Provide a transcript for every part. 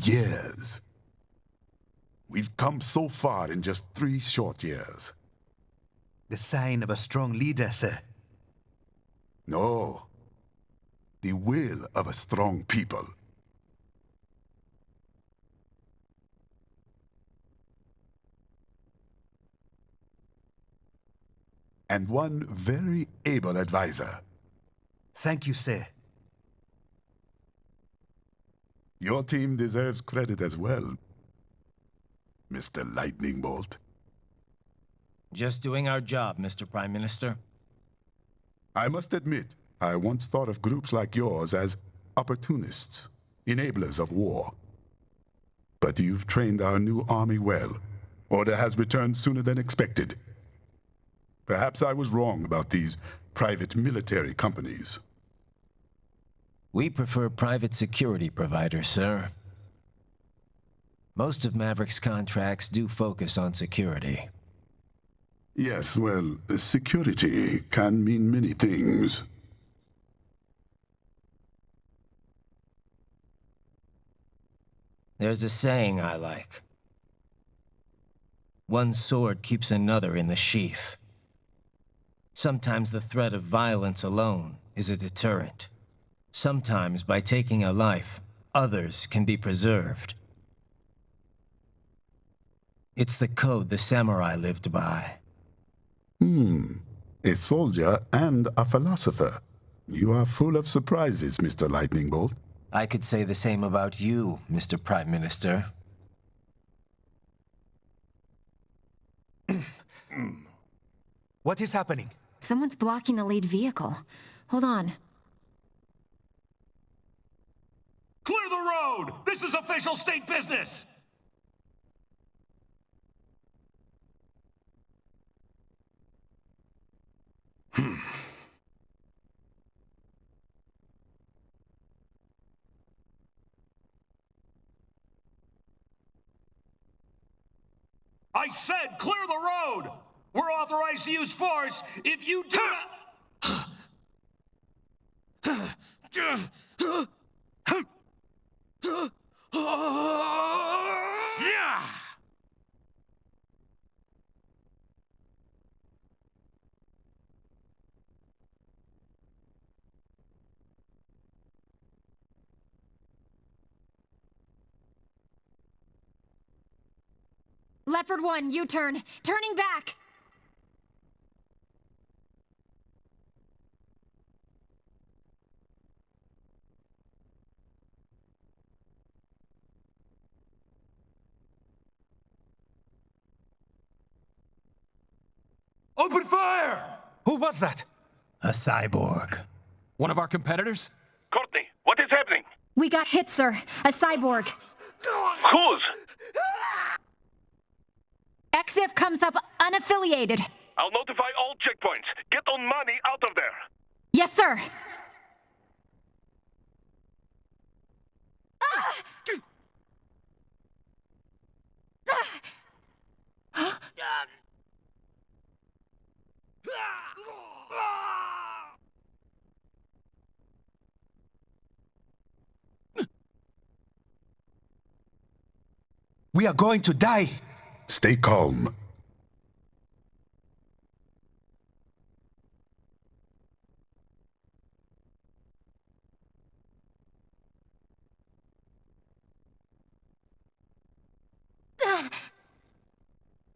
years. We've come so far in just 3 short years. The sign of a strong leader, sir. No. The will of a strong people. And one very able advisor. Thank you, sir. Your team deserves credit as well, Mr. Lightning Bolt. Just doing our job, Mr. Prime Minister. I must admit, I once thought of groups like yours as opportunists, enablers of war. But you've trained our new army well. Order has returned sooner than expected. Perhaps I was wrong about these private military companies. We prefer private security providers, sir. Most of Maverick's contracts do focus on security. Yes, well, security can mean many things. There's a saying I like. One sword keeps another in the sheath. Sometimes the threat of violence alone is a deterrent. Sometimes by taking a life, others can be preserved. It's the code the samurai lived by. A soldier and a philosopher. You are full of surprises, Mr. Lightning Bolt. I could say the same about you, Mr. Prime Minister. What is happening? Someone's blocking the lead vehicle. Hold on. Clear the road! This is official state business! I said clear the road! We're authorized to use force if you do not... Yeah! Leopard 1, U-turn. Turning back. Open fire! Who was that? A cyborg. One of our competitors? Courtney, what is happening? We got hit, sir. A cyborg. Whose? XF comes up unaffiliated. I'll notify all checkpoints. Get on money out of there. Yes, sir. We are going to die. Stay calm.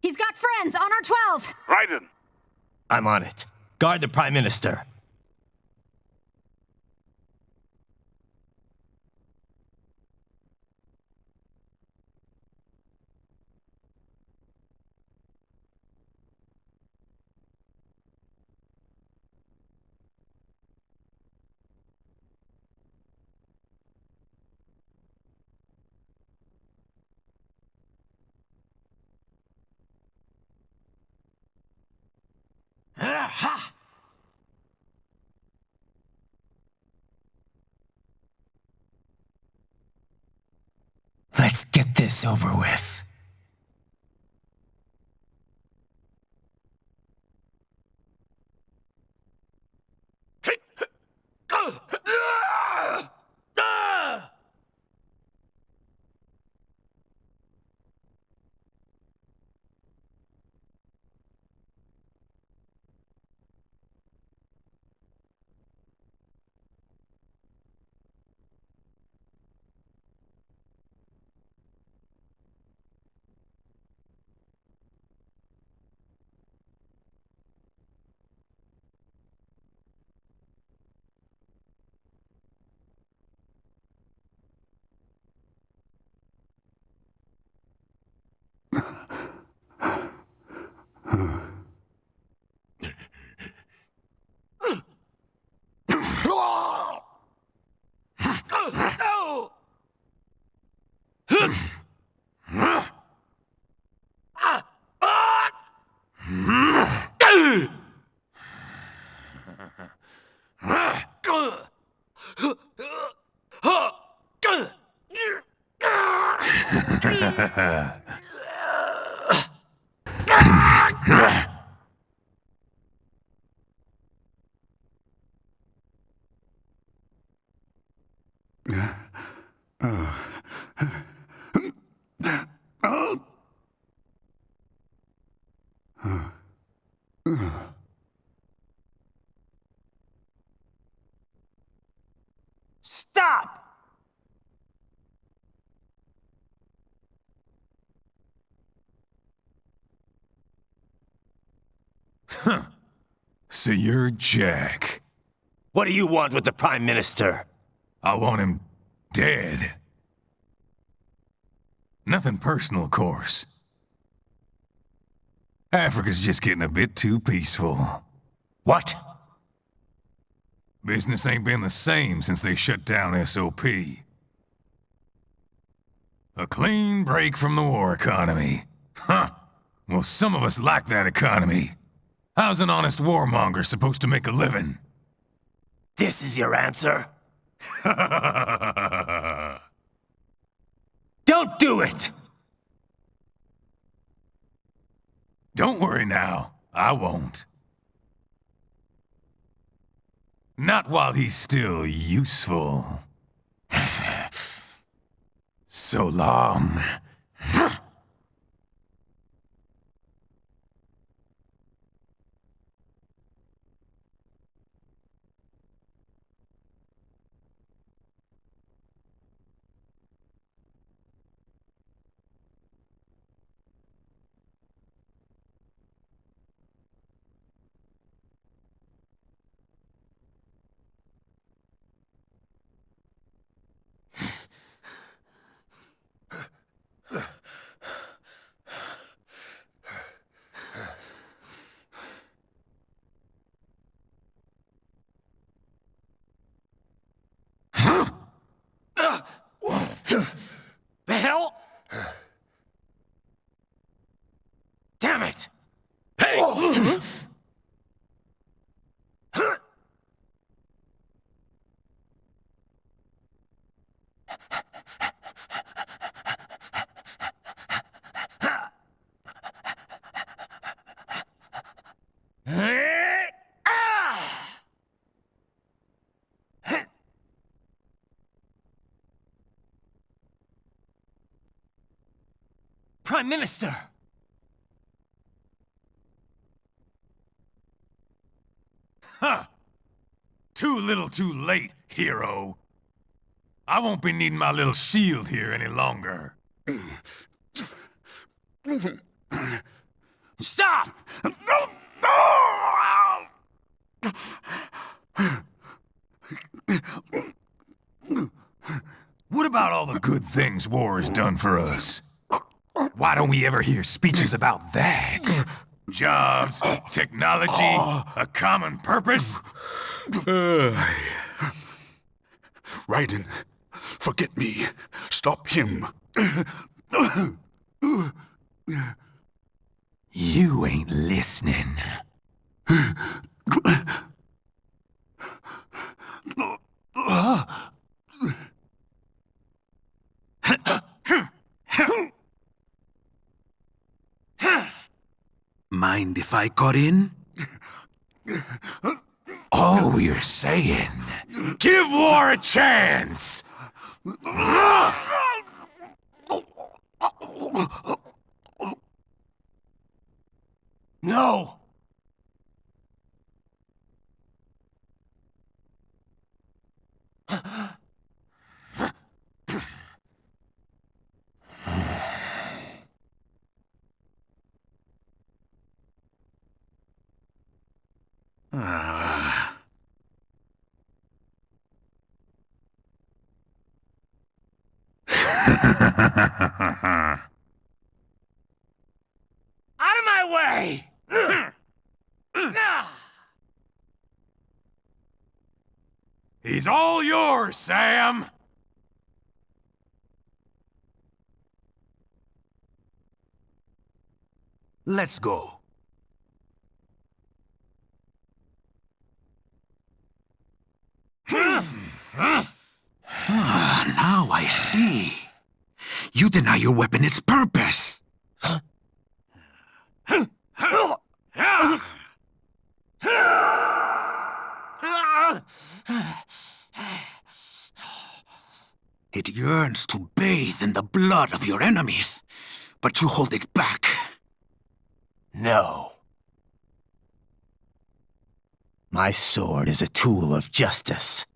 He's got friends on our 12. Raiden, I'm on it. Guard the Prime Minister. Ha! Let's get this over with. Stop! So you're Jack. What do you want with the Prime Minister? I want him dead. Nothing personal, of course. Africa's just getting a bit too peaceful. What? Business ain't been the same since they shut down SOP. A clean break from the war economy. Huh. Well, some of us like that economy. How's an honest warmonger supposed to make a living? This is your answer? Don't do it! Don't worry now, I won't. Not while he's still useful. So long. The hell? Damn it! Hey! Prime Minister! Huh. Too little too late, hero. I won't be needing my little shield here any longer. Stop! What about all the good things war has done for us? Why don't we ever hear speeches about that? Jobs, technology, a common purpose? Raiden, forget me. Stop him. You ain't listening. Mind if I cut in? All we're saying, give war a chance! No! Out of my way! He's all yours, Sam! Let's go. Now I see. You deny your weapon its purpose! It yearns to bathe in the blood of your enemies, but you hold it back. No. My sword is a tool of justice.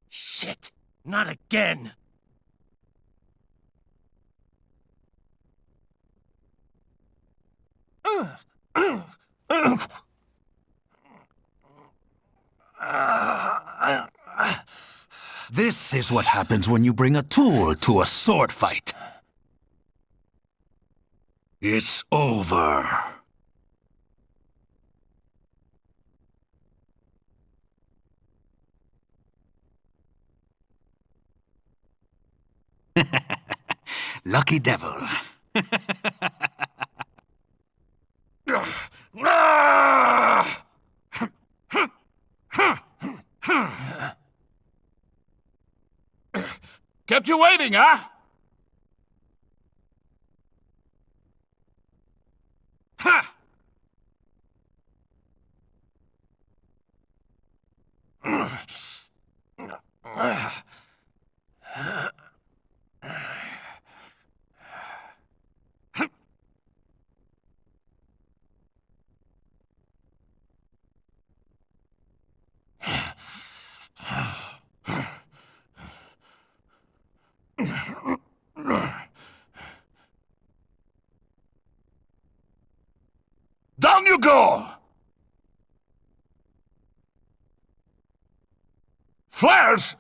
Shit! Not again! This is what happens when you bring a tool to a sword fight. It's over. Lucky devil. Kept you waiting, huh? Ha! Down you go! Flares!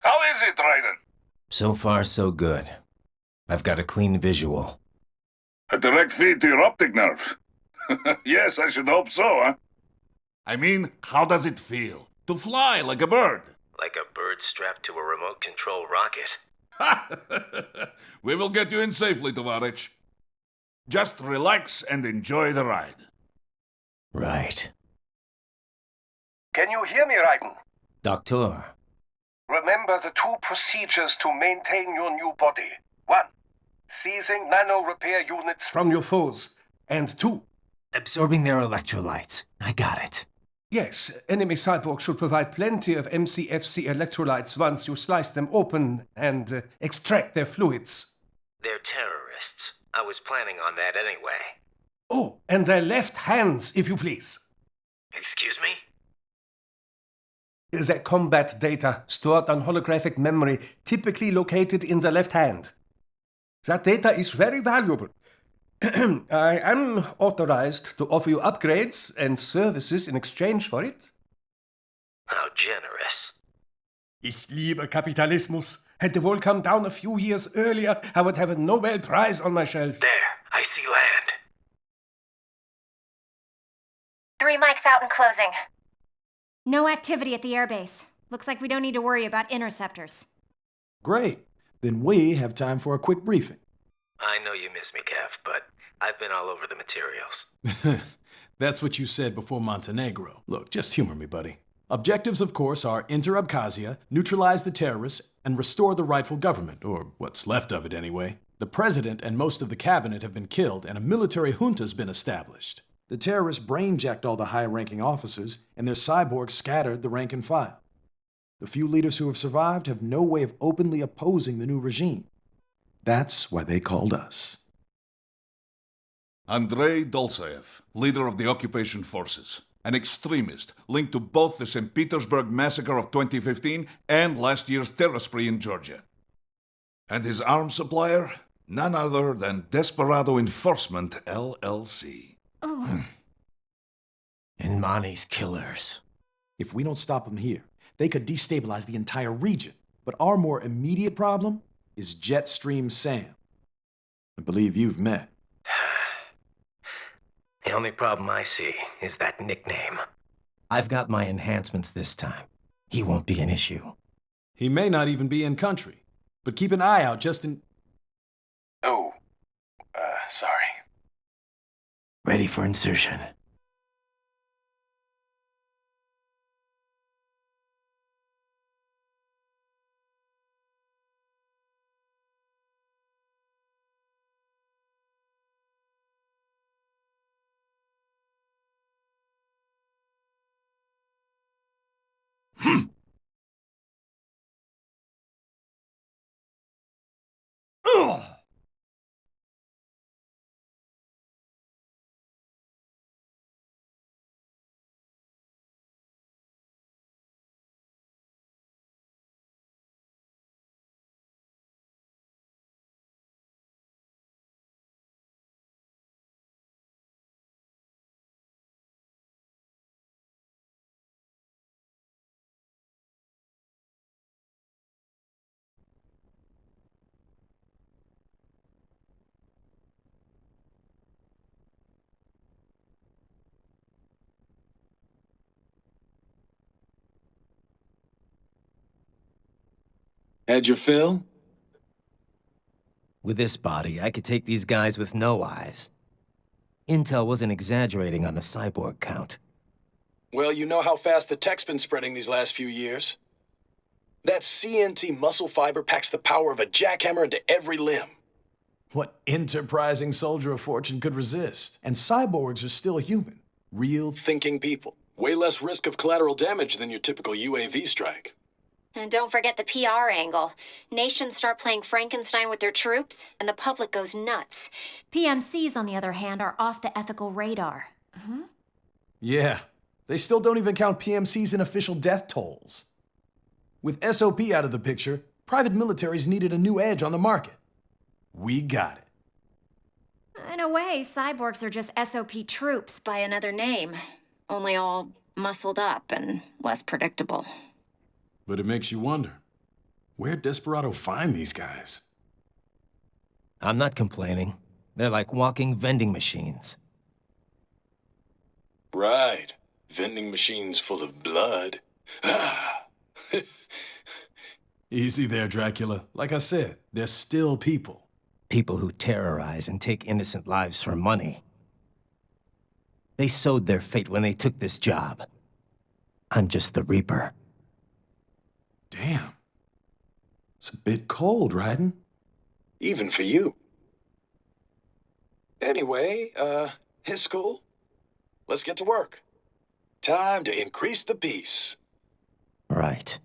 How is it, Raiden? So far, so good. I've got a clean visual. A direct feed to your optic nerve. Yes, I should hope so, huh? I mean, how does it feel? To fly like a bird? Like a bird strapped to a remote control rocket. We will get you in safely, Tovarich. Just relax and enjoy the ride. Right. Can you hear me, Raiden? Doctor. Remember the two procedures to maintain your new body. 1. Seizing nano-repair units from your foes. And 2. Absorbing their electrolytes. I got it. Yes, enemy cyborgs should provide plenty of MCFC electrolytes once you slice them open and extract their fluids. They're terrorists. I was planning on that anyway. Oh, and their left hands, if you please. Excuse me? Their combat data stored on holographic memory, typically located in the left hand. That data is very valuable. I am authorized to offer you upgrades and services in exchange for it. How generous. Ich liebe Kapitalismus. Had the world come down a few years earlier, I would have a Nobel Prize on my shelf. There, I see land. 3 mics out and closing. No activity at the airbase. Looks like we don't need to worry about interceptors. Great. Then we have time for a quick briefing. I know you miss me, Kev, but I've been all over the materials. That's what you said before Montenegro. Look, just humor me, buddy. Objectives, of course, are enter Abkhazia, neutralize the terrorists, and restore the rightful government, or what's left of it anyway. The president and most of the cabinet have been killed, and a military junta's been established. The terrorists brain-jacked all the high-ranking officers, and their cyborgs scattered the rank and file. The few leaders who have survived have no way of openly opposing the new regime. That's why they called us. Andrei Dolzaev, leader of the occupation forces. An extremist linked to both the St. Petersburg massacre of 2015 and last year's terror spree in Georgia. And his arms supplier? None other than Desperado Enforcement, LLC. And Mani's killers. If we don't stop them here, they could destabilize the entire region. But our more immediate problem is Jetstream Sam. I believe you've met. The only problem I see is that nickname. I've got my enhancements this time. He won't be an issue. He may not even be in country, but keep an eye out just in... Oh, sorry. Ready for insertion. Had your fill? With this body, I could take these guys with no eyes. Intel wasn't exaggerating on the cyborg count. Well, you know how fast the tech's been spreading these last few years. That CNT muscle fiber packs the power of a jackhammer into every limb. What enterprising soldier of fortune could resist? And cyborgs are still human. Real Thinking people. Way less risk of collateral damage than your typical UAV strike. And don't forget the PR angle. Nations start playing Frankenstein with their troops, and the public goes nuts. PMCs, on the other hand, are off the ethical radar. Yeah, they still don't even count PMCs in official death tolls. With SOP out of the picture, private militaries needed a new edge on the market. We got it. In a way, cyborgs are just SOP troops by another name. Only all muscled up and less predictable. But it makes you wonder, where'd Desperado find these guys? I'm not complaining. They're like walking vending machines. Right. Vending machines full of blood. Easy there, Dracula. Like I said, they're still people. People who terrorize and take innocent lives for money. They sowed their fate when they took this job. I'm just the Reaper. Damn. It's a bit cold, Raiden. Even for you. Anyway, his school? Let's get to work. Time to increase the peace. Right.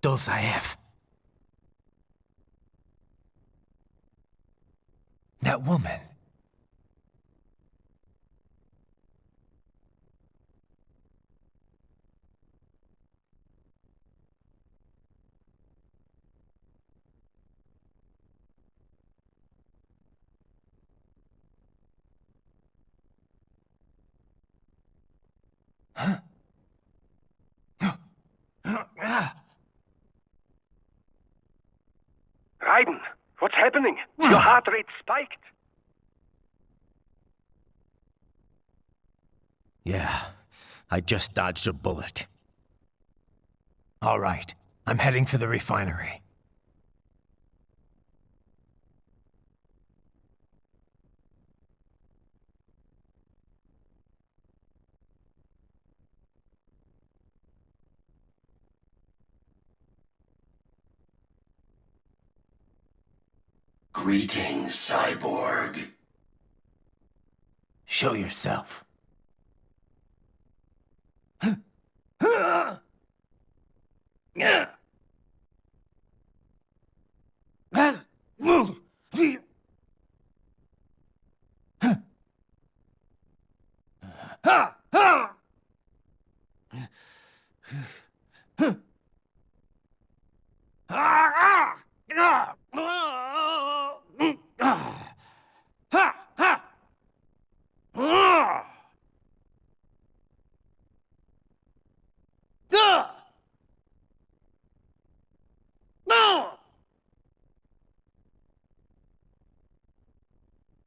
Dolzaev. That woman. Raiden, what's happening? Your heart rate spiked. Yeah, I just dodged a bullet. All right, I'm heading for the refinery. Greetings, cyborg. Show yourself.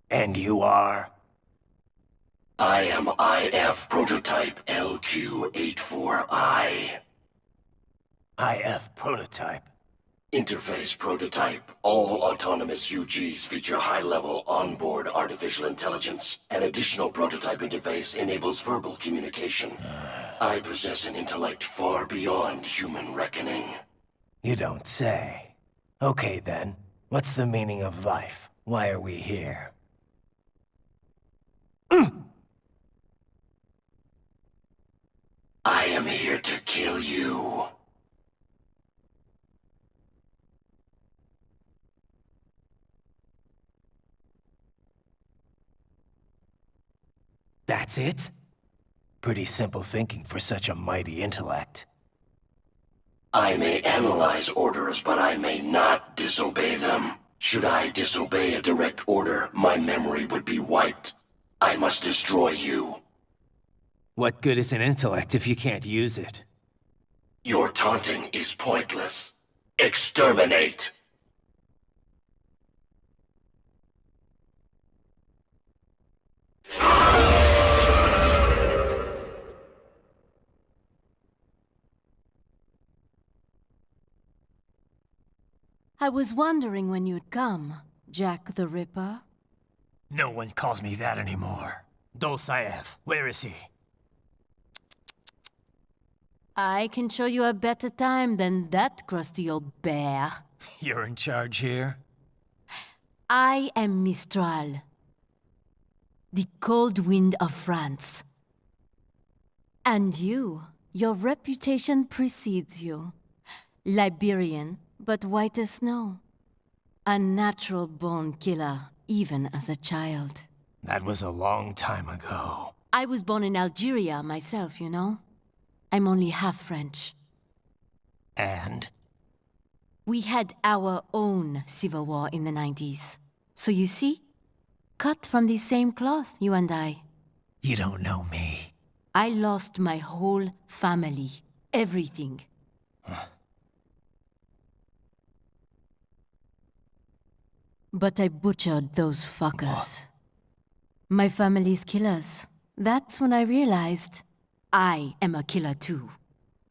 And you are? I am IF Prototype LQ84I. IF Prototype. Interface Prototype. All autonomous UGs feature high-level onboard artificial intelligence. An additional prototype interface enables verbal communication. I possess an intellect far beyond human reckoning. You don't say. Okay then, what's the meaning of life? Why are we here? I am here to kill you. That's it? Pretty simple thinking for such a mighty intellect. I may analyze orders, but I may not disobey them. Should I disobey a direct order, my memory would be wiped. I must destroy you. What good is an intellect if you can't use it? Your taunting is pointless. Exterminate! I was wondering when you'd come, Jack the Ripper. No one calls me that anymore. Dolzaev, where is he? I can show you a better time than that crusty old bear. You're in charge here? I am Mistral, the cold wind of France. And your reputation precedes you. Liberian, but white as snow. A natural-born killer, even as a child. That was a long time ago. I was born in Algeria myself, you know? I'm only half French. And? We had our own civil war in the 90s. So you see? Cut from the same cloth, you and I. You don't know me. I lost my whole family. Everything. But I butchered those fuckers. My family's killers. That's when I realized I am a killer too.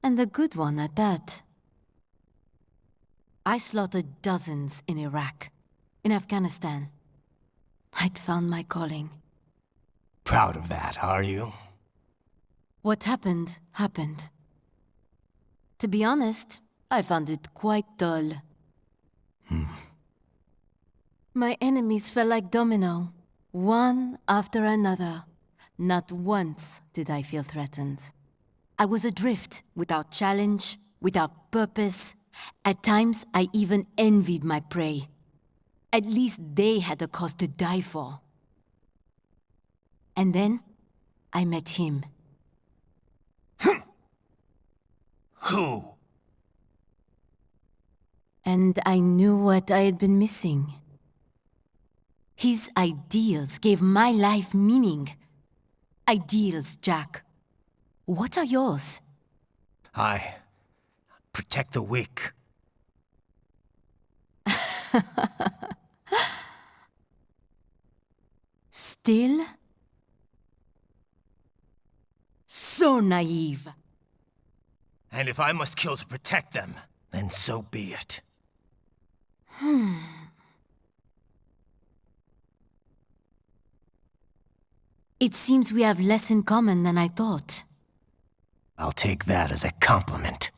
And a good one at that. I slaughtered dozens in Iraq, in Afghanistan. I'd found my calling. Proud of that, are you? What happened, happened. To be honest, I found it quite dull. My enemies fell like domino, one after another. Not once did I feel threatened. I was adrift, without challenge, without purpose, At times, I even envied my prey. At least they had a cause to die for. And then, I met him. Who? And I knew what I had been missing. His ideals gave my life meaning. Ideals, Jack. What are yours? I protect the weak. Still? So naive. And if I must kill to protect them, then so be it. It seems we have less in common than I thought. I'll take that as a compliment.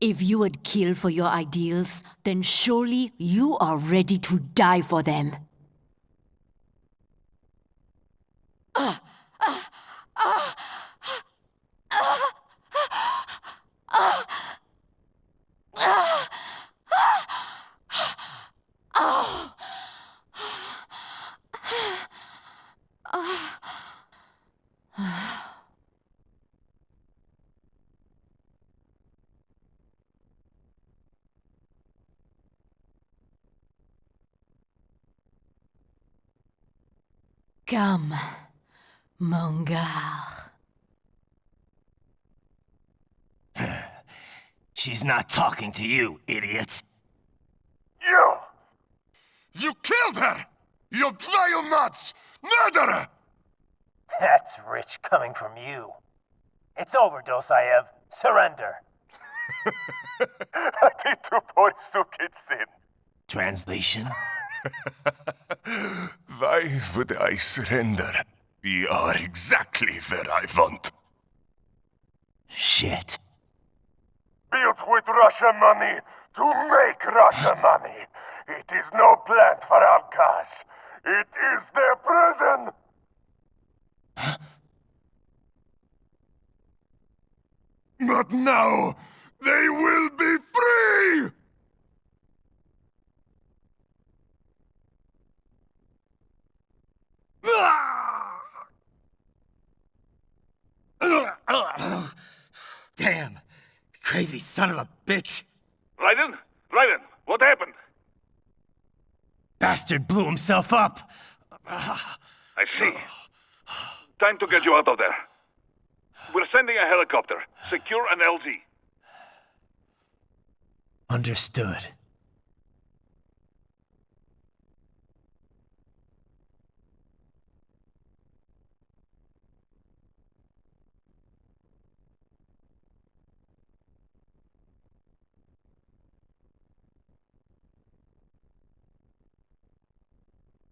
If you would kill for your ideals, then surely you are ready to die for them. Come, mon gars. She's not talking to you, idiot. You! You killed her! You vile nuts! Murderer! That's rich coming from you. It's overdose, I have. Surrender. Translation? Why would I surrender? We are exactly where I want. Shit. Built with Russia money to make Russia money. It is no plant for outcasts. It is their prison. But now, they will be free! Damn. Crazy son of a bitch. Raiden? Raiden, what happened? Bastard blew himself up. I see. Time to get you out of there. We're sending a helicopter. Secure an LZ. Understood.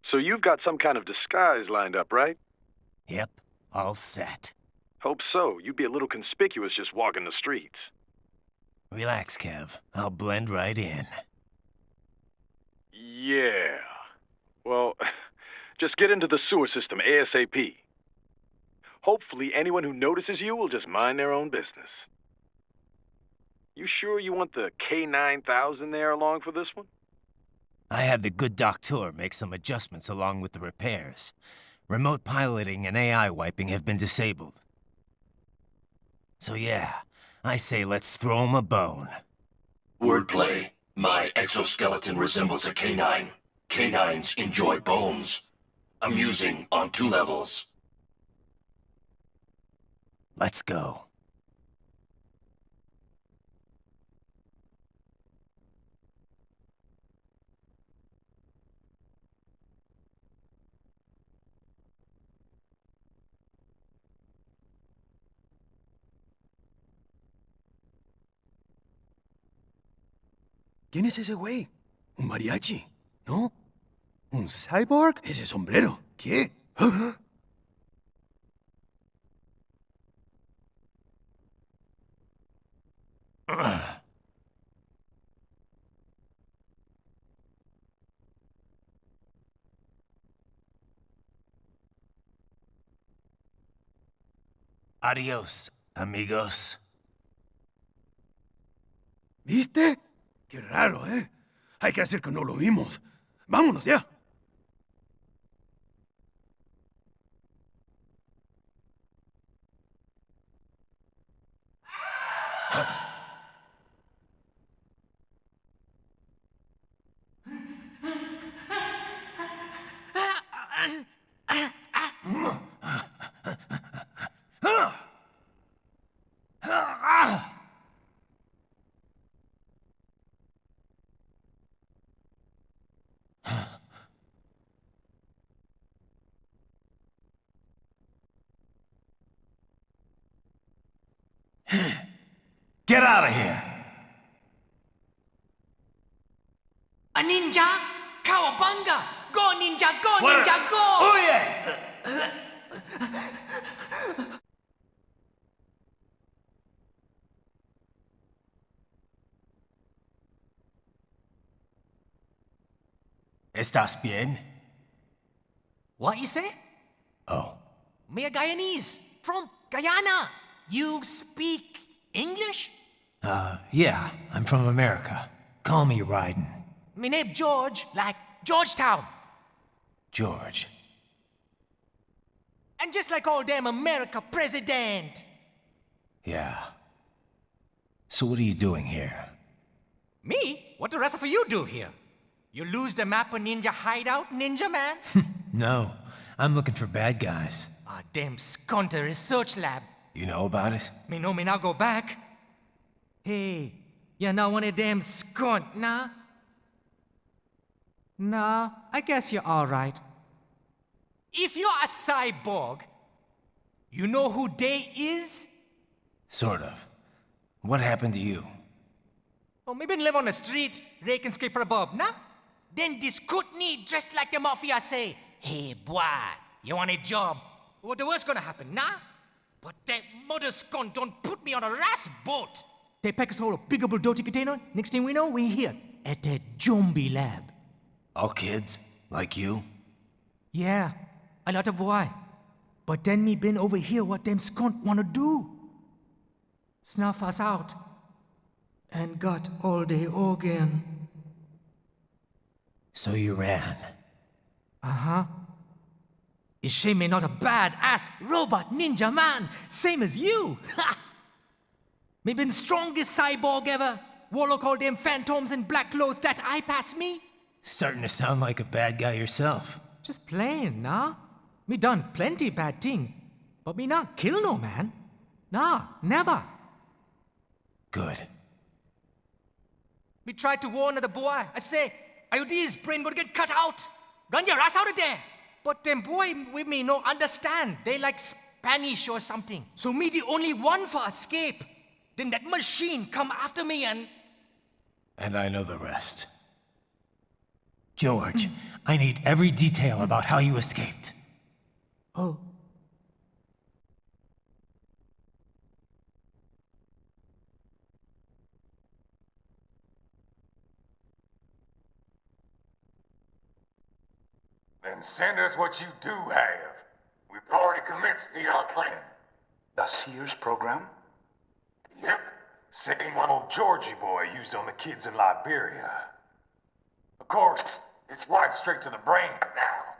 So you've got some kind of disguise lined up, right? Yep, all set. Hope so. You'd be a little conspicuous just walking the streets. Relax, Kev. I'll blend right in. Yeah. Well, just get into the sewer system ASAP. Hopefully anyone who notices you will just mind their own business. You sure you want the K9000 there along for this one? I had the good doctor make some adjustments along with the repairs. Remote piloting and AI wiping have been disabled. So yeah, I say let's throw him a bone. Wordplay. My exoskeleton resembles a canine. Canines enjoy bones. Amusing on 2 levels. Let's go. ¿Quién es ese güey? ¿Un mariachi? ¿No? ¿Un cyborg? Ese sombrero. ¿Qué? ¿Ah? Adios, amigos. ¿Viste? Qué raro, ¿eh? Hay que hacer que no lo vimos. Vámonos ya. Get out of here! A ninja? Cowabunga! Go ninja, go ninja, go! Oh yeah! ¿Estás bien? What you say? Oh. Me a Guyanese, from Guyana. You speak English? Yeah, I'm from America. Call me Ryden. Me name George, like Georgetown. George. And just like all damn America president. Yeah. So what are you doing here? Me? What the rest of you do here? You lose the map of Ninja Hideout, Ninja Man? No, I'm looking for bad guys. A damn Skunter research lab. You know about it? Me know me now go back. Hey, you not one of them skunt, nah? Nah, I guess you're alright. If you're a cyborg, you know who they is? Sort of. What happened to you? Oh, me been live on the street, raking scrape for a bob, nah? Then this Kootenai dressed like the mafia say, hey, boy, you want a job? What the worst gonna happen, nah? But that mother skunt don't put me on a ras boat. They pack us all a pickable dirty container. Next thing we know, we're here at the zombie lab. All kids? Like you? Yeah, a lot of boy. But then me been over here what them skunt wanna do. Snuff us out. And got all the organ. So you ran? Uh-huh. Is shame me not a bad-ass robot ninja man, same as you? Ha! Me been strongest cyborg ever. Warlock all them phantoms in black clothes that eye pass me. Starting to sound like a bad guy yourself. Just plain, nah? Me done plenty bad thing. But me not kill no man. Nah, never. Good. Me tried to warn the boy. I say, IOD's brain gonna get cut out. Run your ass out of there. But them boy with me no understand. They like Spanish or something. So me the only one for escape. Then that machine come after me and... And I know the rest. George, I need every detail about how you escaped. Oh. Then send us what you do have. We've already commenced the plan. The Sears program? Yep. Same one old Georgie boy used on the kids in Liberia. Of course, it's right straight to the brain now.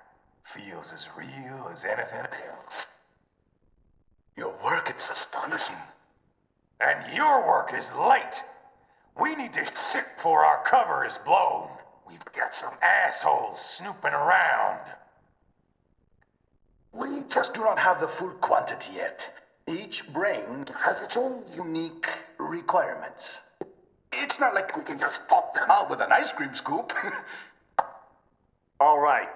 Feels as real as anything else. Your work is astonishing. And your work is late. We need to shit before our cover is blown. We've got some assholes snooping around. We just do not have the full quantity yet. Each brain has its own unique requirements. It's not like we can just pop them out with an ice cream scoop. All right.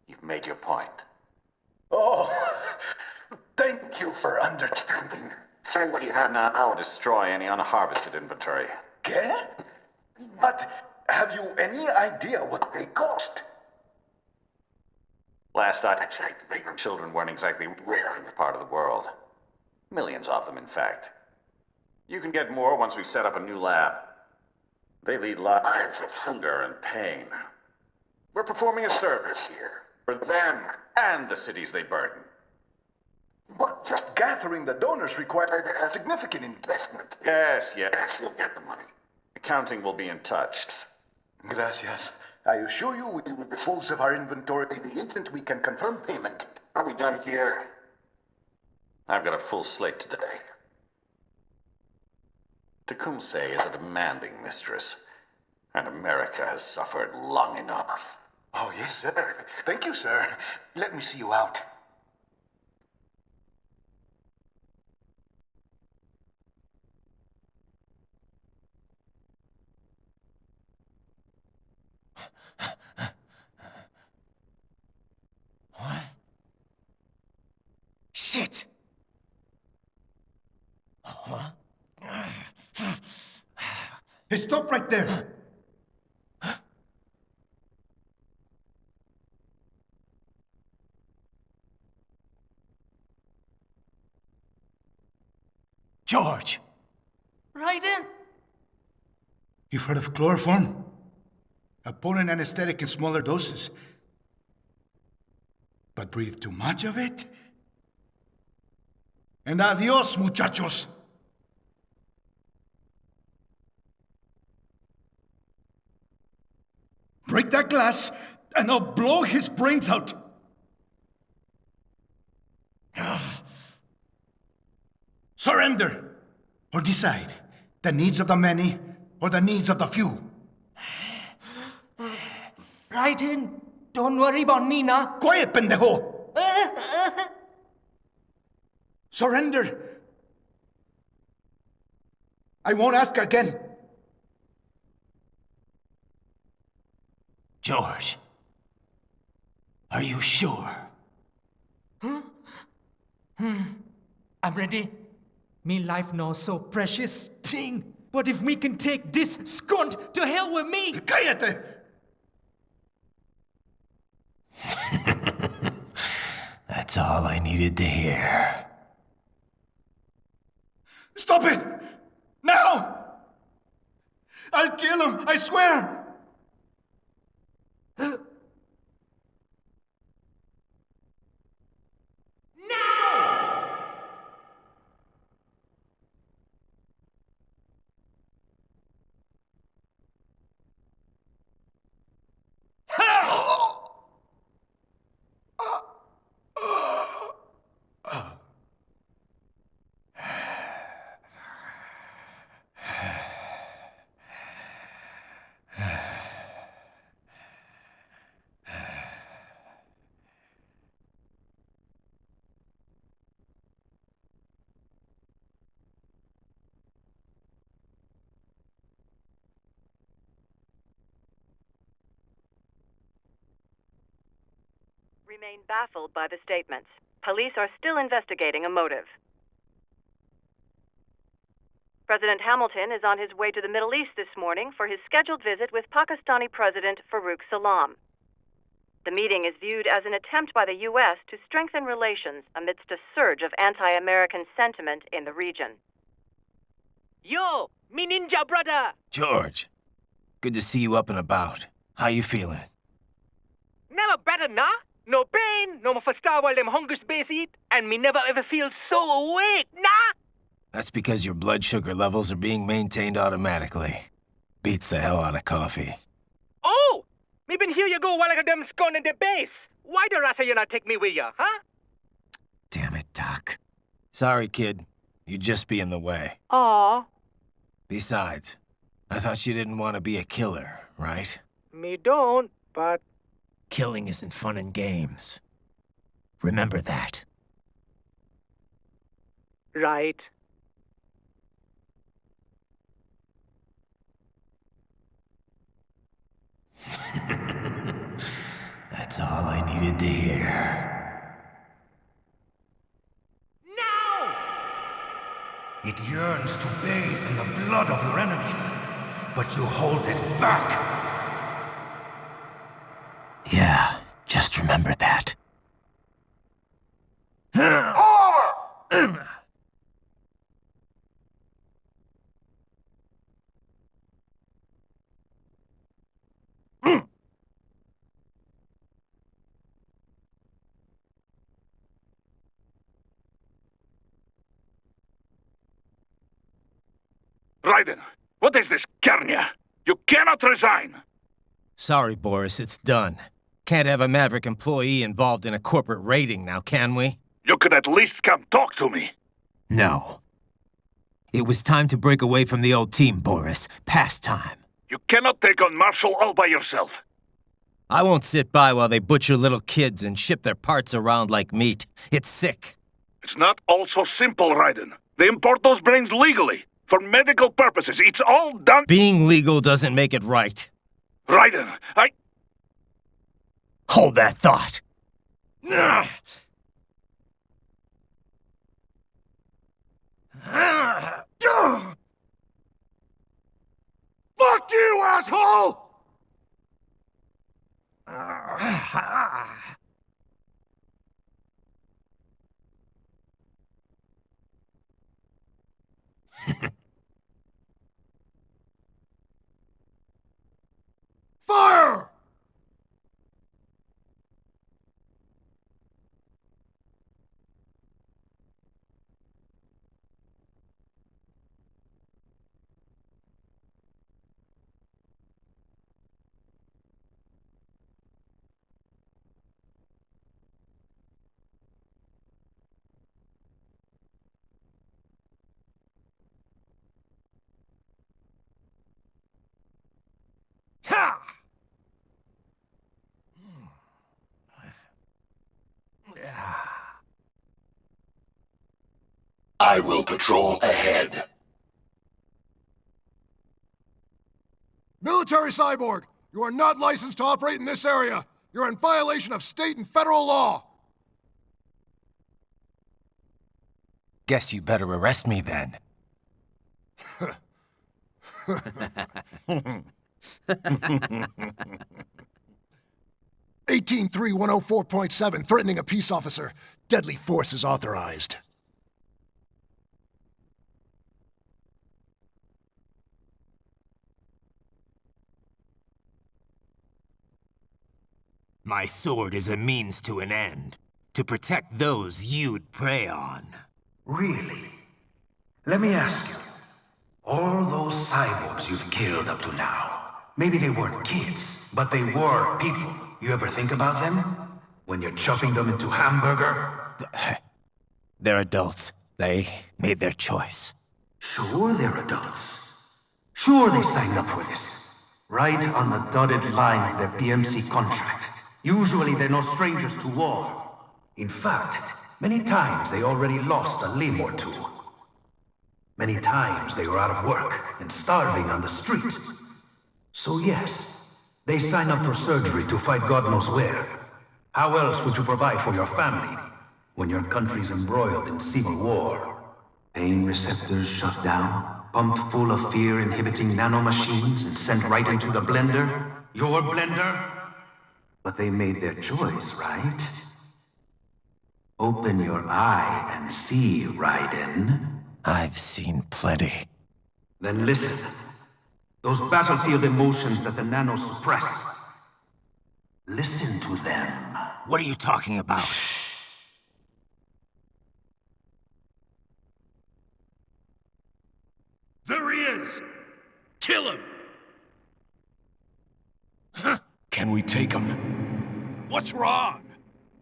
You've made your point. Oh, thank you for understanding. Send what you have now or destroy any unharvested inventory. ¿Qué? But have you any idea what they cost? Last I checked, children weren't exactly rare in this part of the world. Millions of them, in fact. You can get more once we set up a new lab. They lead lives of hunger and pain. We're performing a service here for them and the cities they burden. But just gathering the donors required a significant investment. Yes, you'll get the money. Accounting will be in touch. Gracias. I assure you we will dispose of our inventory the instant we can confirm payment. Are we done here? I've got a full slate today. Tecumseh is a demanding mistress, and America has suffered long enough. Oh, yes, sir. Thank you, sir. Let me see you out. What? Shit! Huh? Hey, stop right there! George! Raiden! You've heard of chloroform? A potent anesthetic in smaller doses. But breathe too much of it? And adios, muchachos! Break that glass, and I'll blow his brains out! Surrender! Or decide. The needs of the many, or the needs of the few. Raiden, don't worry about me, na. Quiet, pendejo! Surrender! I won't ask again. George. Are you sure? Huh? I'm ready. Me life now so precious thing. But if me can take this skunt, to hell with me! Cállate! That's all I needed to hear. Stop it! Now! I'll kill him, I swear! Remain baffled by the statements. Police are still investigating a motive. President Hamilton is on his way to the Middle East this morning for his scheduled visit with Pakistani President Farooq Salam. The meeting is viewed as an attempt by the U.S. to strengthen relations amidst a surge of anti-American sentiment in the region. Yo, me ninja brother! George, good to see you up and about. How you feeling? Never better, nah? No pain, no more for star while them hunger space eat, and me never ever feel so awake, nah? That's because your blood sugar levels are being maintained automatically. Beats the hell out of coffee. Oh! Me been here you go while I got them scone in the base. Why the rasa you not take me with ya, huh? Damn it, Doc. Sorry, kid. You'd just be in the way. Aw. Besides, I thought you didn't want to be a killer, right? Me don't, but... Killing isn't fun and games. Remember that. Right. That's all I needed to hear. Now! It yearns to bathe in the blood of your enemies, but you hold it back. Yeah, just remember that. Raiden, What is this, Kernia? You cannot resign! Sorry, Boris, it's done. Can't have a Maverick employee involved in a corporate raiding now, can we? You could at least come talk to me. No. It was time to break away from the old team, Boris. Past time. You cannot take on Marshall all by yourself. I won't sit by while they butcher little kids and ship their parts around like meat. It's sick. It's not all so simple, Raiden. They import those brains legally. For medical purposes. It's all done— Being legal doesn't make it right. Raiden, Hold that thought. Fuck you, asshole! Fire! I will patrol ahead. Military cyborg, you are not licensed to operate in this area. You're in violation of state and federal law. Guess you better arrest me then. 183104.7, threatening a peace officer. Deadly force is authorized. My sword is a means to an end. To protect those you'd prey on. Really? Let me ask you. All those cyborgs you've killed up to now, maybe they weren't kids, but they were people. You ever think about them? When you're chopping them into hamburger? They're adults. They made their choice. Sure they're adults. Sure they signed up for this. Right on the dotted line of their PMC contract. Usually they're no strangers to war. In fact, many times they already lost a limb or two. Many times they were out of work and starving on the street. So yes, they sign up for surgery to fight God knows where. How else would you provide for your family when your country's embroiled in civil war? Pain receptors shut down, pumped full of fear-inhibiting nanomachines and sent right into the blender? Your blender? But they made their choice, right? Open your eye and see, Raiden. I've seen plenty. Then listen. Those battlefield emotions that the nanos suppress. Listen to them. What are you talking about? Shh. There he is! Kill him! Huh. Can we take him? What's wrong?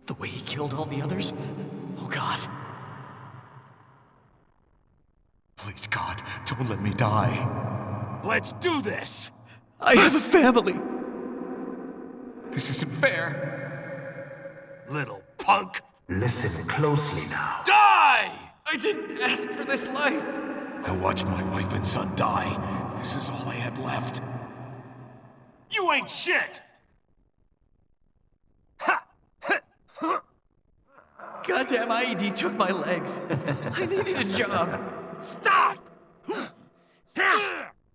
The way he killed all the others? Oh, God. Please, God, don't let me die. Let's do this! I have a family! This isn't fair. Little punk! Listen closely now. Die! I didn't ask for this life! I watched my wife and son die. This is all I had left. You ain't shit! Goddamn IED took my legs. I needed a job. Stop!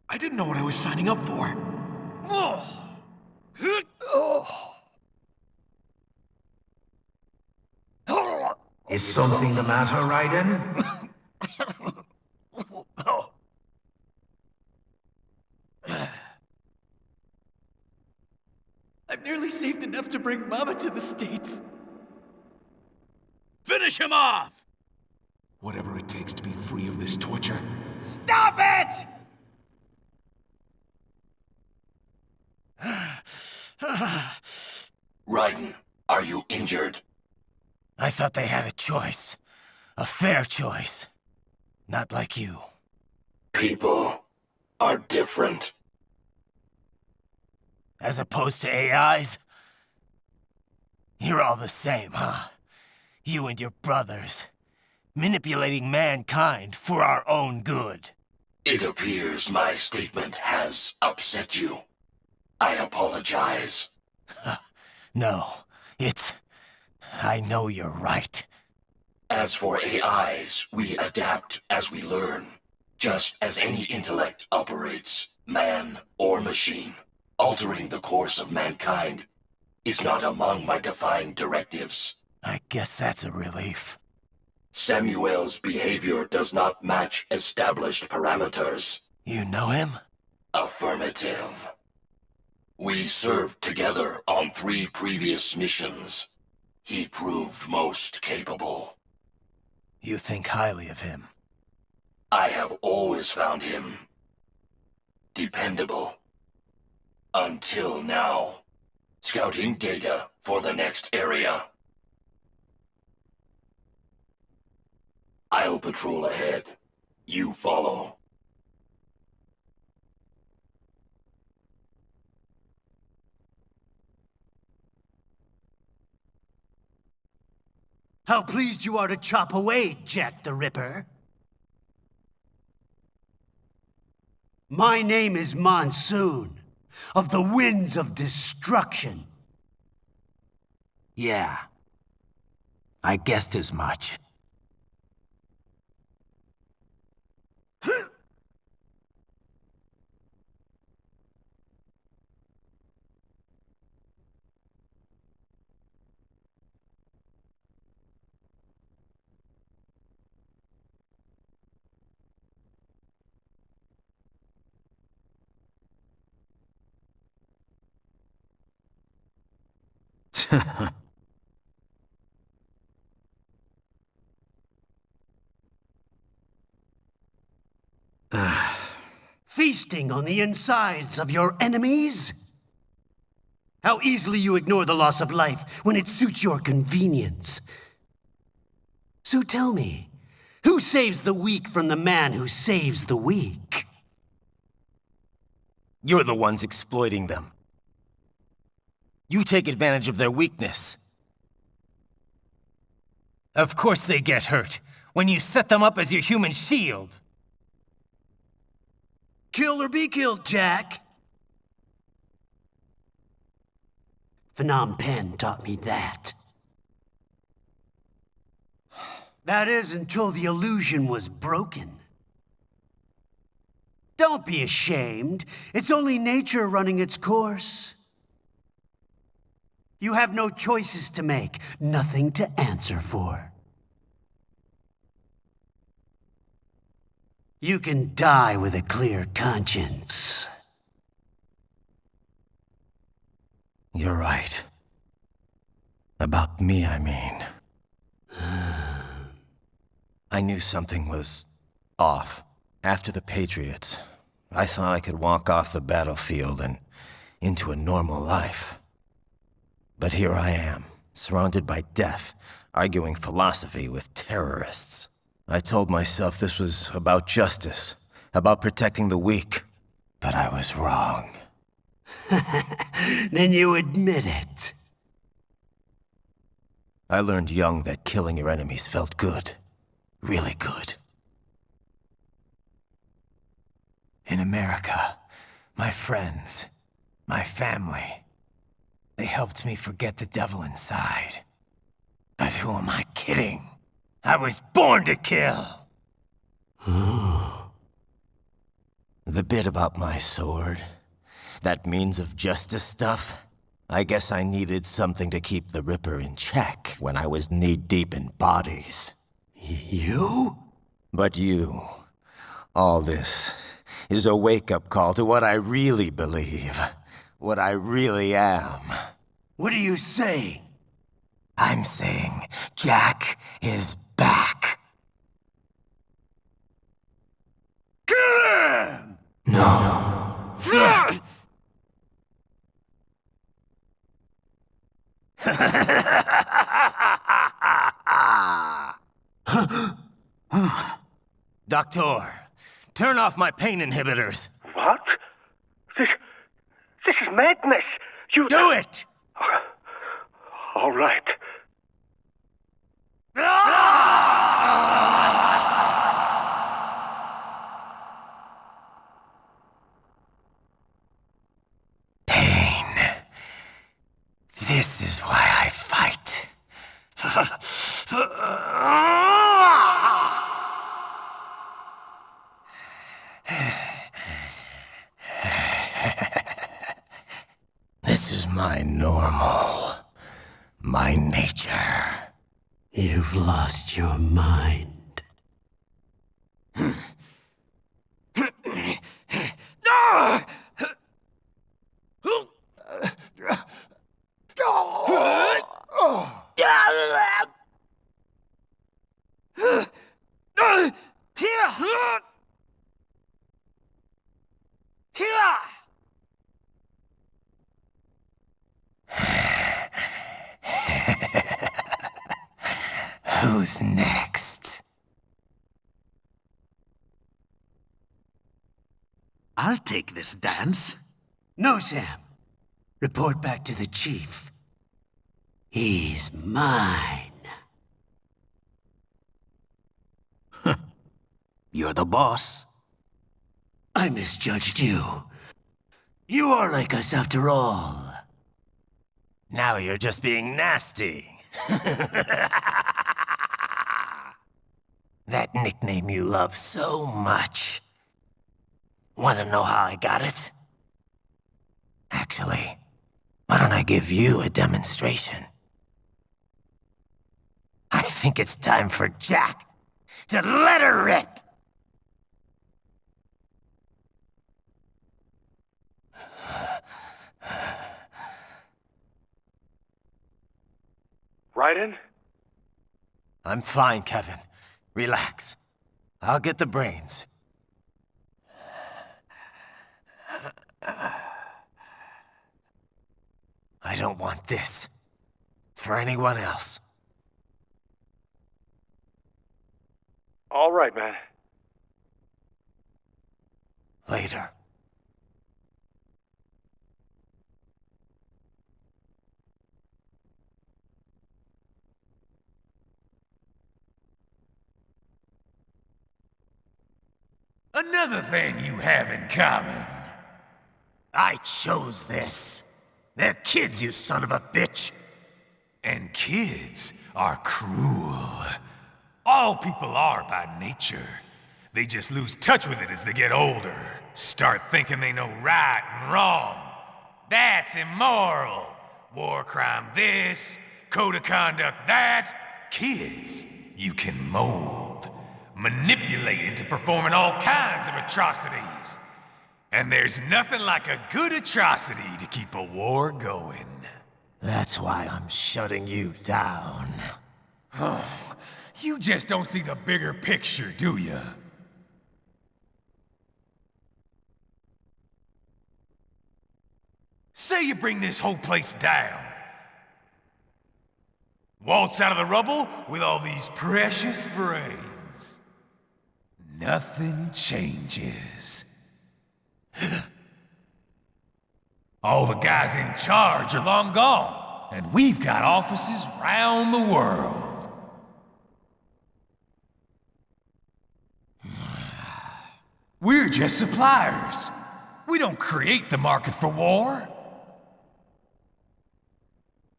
I didn't know what I was signing up for. Is something the matter, Raiden? I've nearly saved enough to bring Mama to the States. Finish him off! Whatever it takes to be free of this torture. Stop it! Biden, are you injured? I thought they had a choice. A fair choice. Not like you. People are different. As opposed to AIs? You're all the same, huh? You and your brothers. Manipulating mankind for our own good. It appears my statement has upset you. I apologize. No, I know you're right. As for AIs, we adapt as we learn. Just as any intellect operates, man or machine. Altering the course of mankind is not among my defined directives. I guess that's a relief. Samuel's behavior does not match established parameters. You know him? Affirmative. We served together on 3 previous missions. He proved most capable. You think highly of him? I have always found him dependable. Until now. Scouting data for the next area. I'll patrol ahead. You follow. How pleased you are to chop away, Jack the Ripper. My name is Monsoon, of the Winds of Destruction. Yeah. I guessed as much. Feasting on the insides of your enemies? How easily you ignore the loss of life when it suits your convenience. So tell me, who saves the weak from the man who saves the weak? You're the ones exploiting them. You take advantage of their weakness. Of course they get hurt when you set them up as your human shield. Kill or be killed, Jack. Phnom Penh taught me that. That is, until the illusion was broken. Don't be ashamed. It's only nature running its course. You have no choices to make, nothing to answer for. You can die with a clear conscience. You're right. About me, I mean. I knew something was off. After the Patriots, I thought I could walk off the battlefield and into a normal life. But here I am, surrounded by death, arguing philosophy with terrorists. I told myself this was about justice, about protecting the weak, but I was wrong. Then you admit it. I learned young that killing your enemies felt good. Really good. In America, my friends, my family, they helped me forget the devil inside. But who am I kidding? I was born to kill! The bit about my sword, that means of justice stuff, I guess I needed something to keep the Ripper in check when I was knee-deep in bodies. You? But you, all this, is a wake-up call to what I really believe, what I really am. What are you saying? I'm saying Jack is back. Kill him! No. Doctor, turn off my pain inhibitors. What? This is madness. You do it! All right. Pain. This is why I fight. This is my normal. My nature. You've lost your mind. Who's next? I'll take this dance. No, Sam. Report back to the chief. He's mine. You're the boss. I misjudged you. You are like us after all. Now you're just being nasty. That nickname you love so much. Want to know how I got it? Actually, why don't I give you a demonstration? I think it's time for Jack to let her rip! Raiden? I'm fine, Kevin. Relax. I'll get the brains. I don't want this for anyone else. All right, man. Later. Another thing you have in common. I chose this. They're kids, you son of a bitch. And kids are cruel. All people are by nature. They just lose touch with it as they get older. Start thinking they know right and wrong. That's immoral. War crime this, code of conduct that. Kids, you can mold, manipulate into performing all kinds of atrocities. And there's nothing like a good atrocity to keep a war going. That's why I'm shutting you down. You just don't see the bigger picture, do you? Say you bring this whole place down. Waltz out of the rubble with all these precious brains. Nothing changes. All the guys in charge are long gone, and we've got offices round the world. We're just suppliers. We don't create the market for war.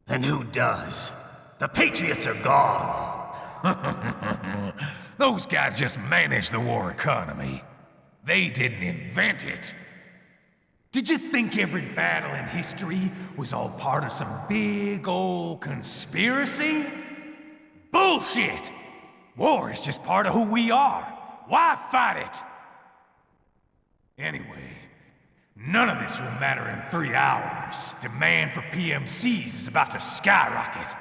Then who does? The Patriots are gone. Those guys just manage the war economy. They didn't invent it. Did you think every battle in history was all part of some big old conspiracy? Bullshit! War is just part of who we are. Why fight it? Anyway, none of this will matter in 3 hours. Demand for PMCs is about to skyrocket.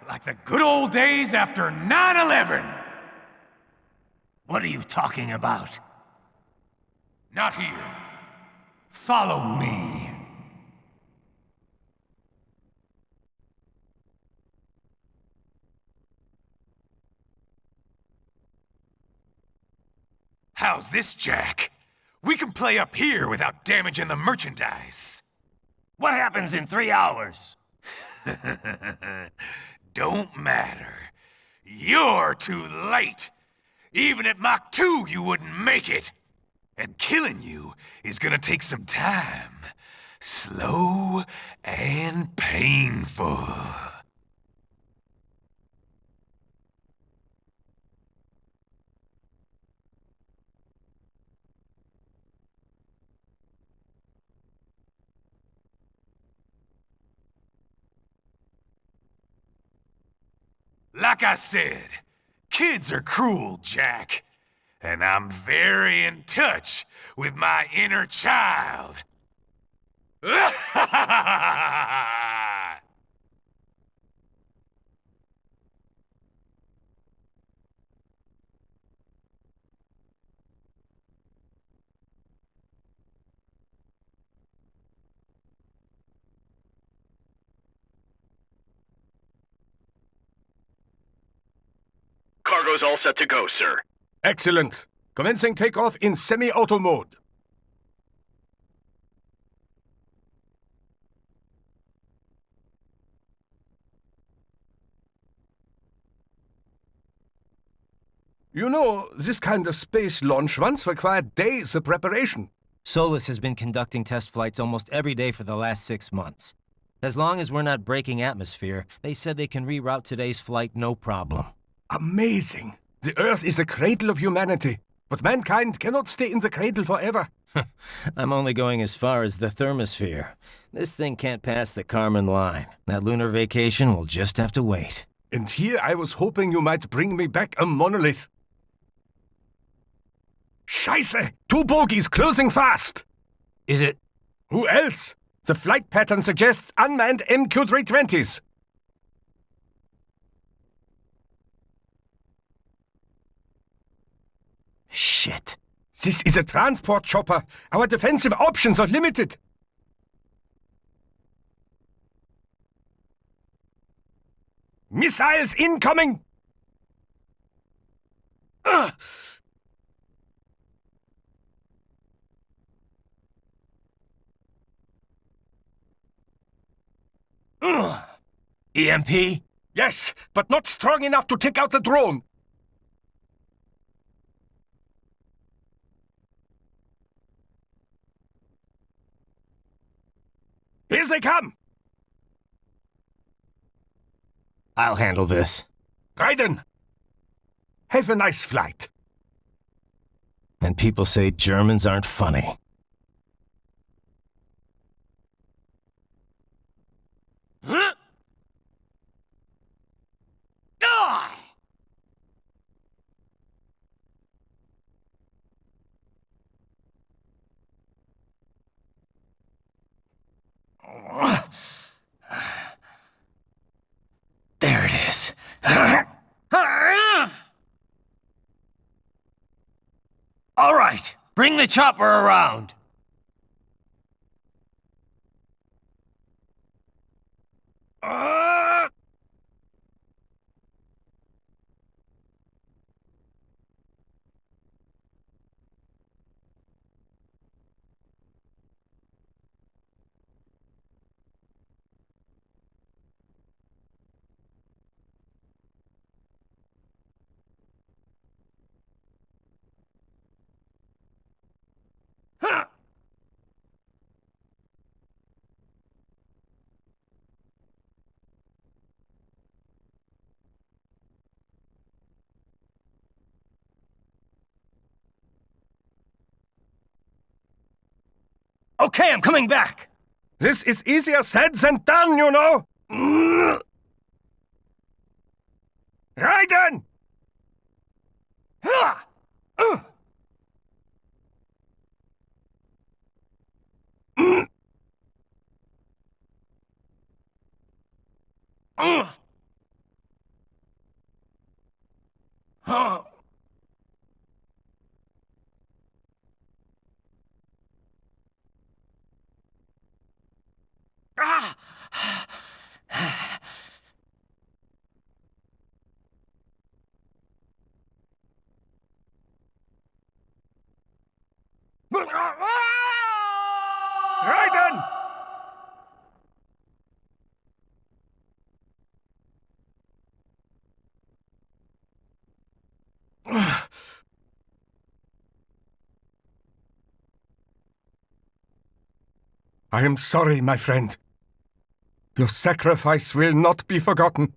Like the good old days after 9/11. What are you talking about? Not here. Follow me. How's this, Jack? We can play up here without damaging the merchandise. What happens in 3 hours? Don't matter. You're too late. Even at Mach 2, you wouldn't make it. And killing you is gonna take some time. Slow and painful. Like I said, kids are cruel, Jack. And I'm very in touch with my inner child. Cargo's all set to go, sir. Excellent. Commencing takeoff in semi-auto mode. You know, this kind of space launch once required days of preparation. Solus has been conducting test flights almost every day for the last 6 months. As long as we're not breaking atmosphere, they said they can reroute today's flight no problem. Amazing. The Earth is the cradle of humanity, but mankind cannot stay in the cradle forever. I'm only going as far as the thermosphere. This thing can't pass the Kármán line. That lunar vacation will just have to wait. And here I was hoping you might bring me back a monolith. Scheiße! 2 bogies closing fast! Is it? Who else? The flight pattern suggests unmanned MQ-320s. Shit. This is a transport chopper. Our defensive options are limited. Missiles incoming! Ugh. EMP? Yes, but not strong enough to take out the drone. Here they come! I'll handle this. Raiden! Have a nice flight. And people say Germans aren't funny. Huh? Die! There it is. All right, bring the chopper around. Okay, I'm coming back. This is easier said than done, you know. Raiden! Raiden! I am sorry, my friend. Your sacrifice will not be forgotten.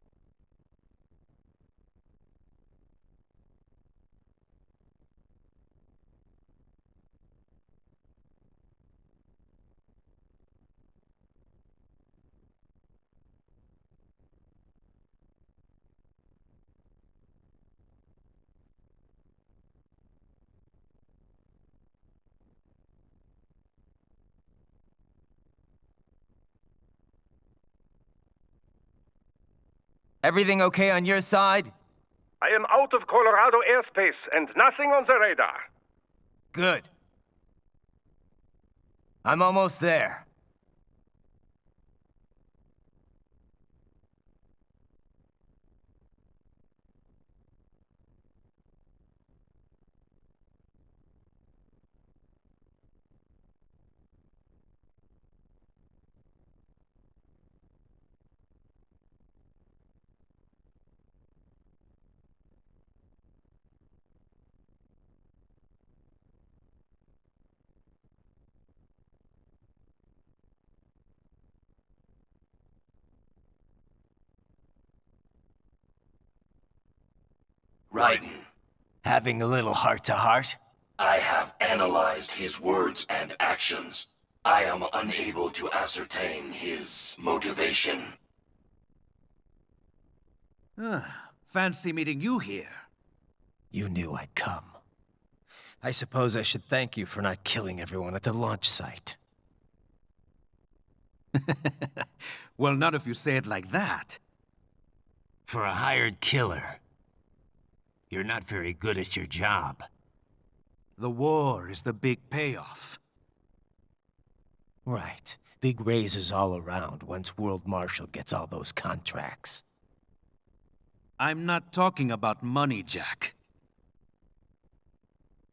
Everything okay on your side? I am out of Colorado airspace and nothing on the radar. Good. I'm almost there. Raiden. Having a little heart-to-heart? I have analyzed his words and actions. I am unable to ascertain his motivation. Fancy meeting you here. You knew I'd come. I suppose I should thank you for not killing everyone at the launch site. Well, not if you say it like that. For a hired killer, you're not very good at your job. The war is the big payoff. Right. Big raises all around once World Marshal gets all those contracts. I'm not talking about money, Jack.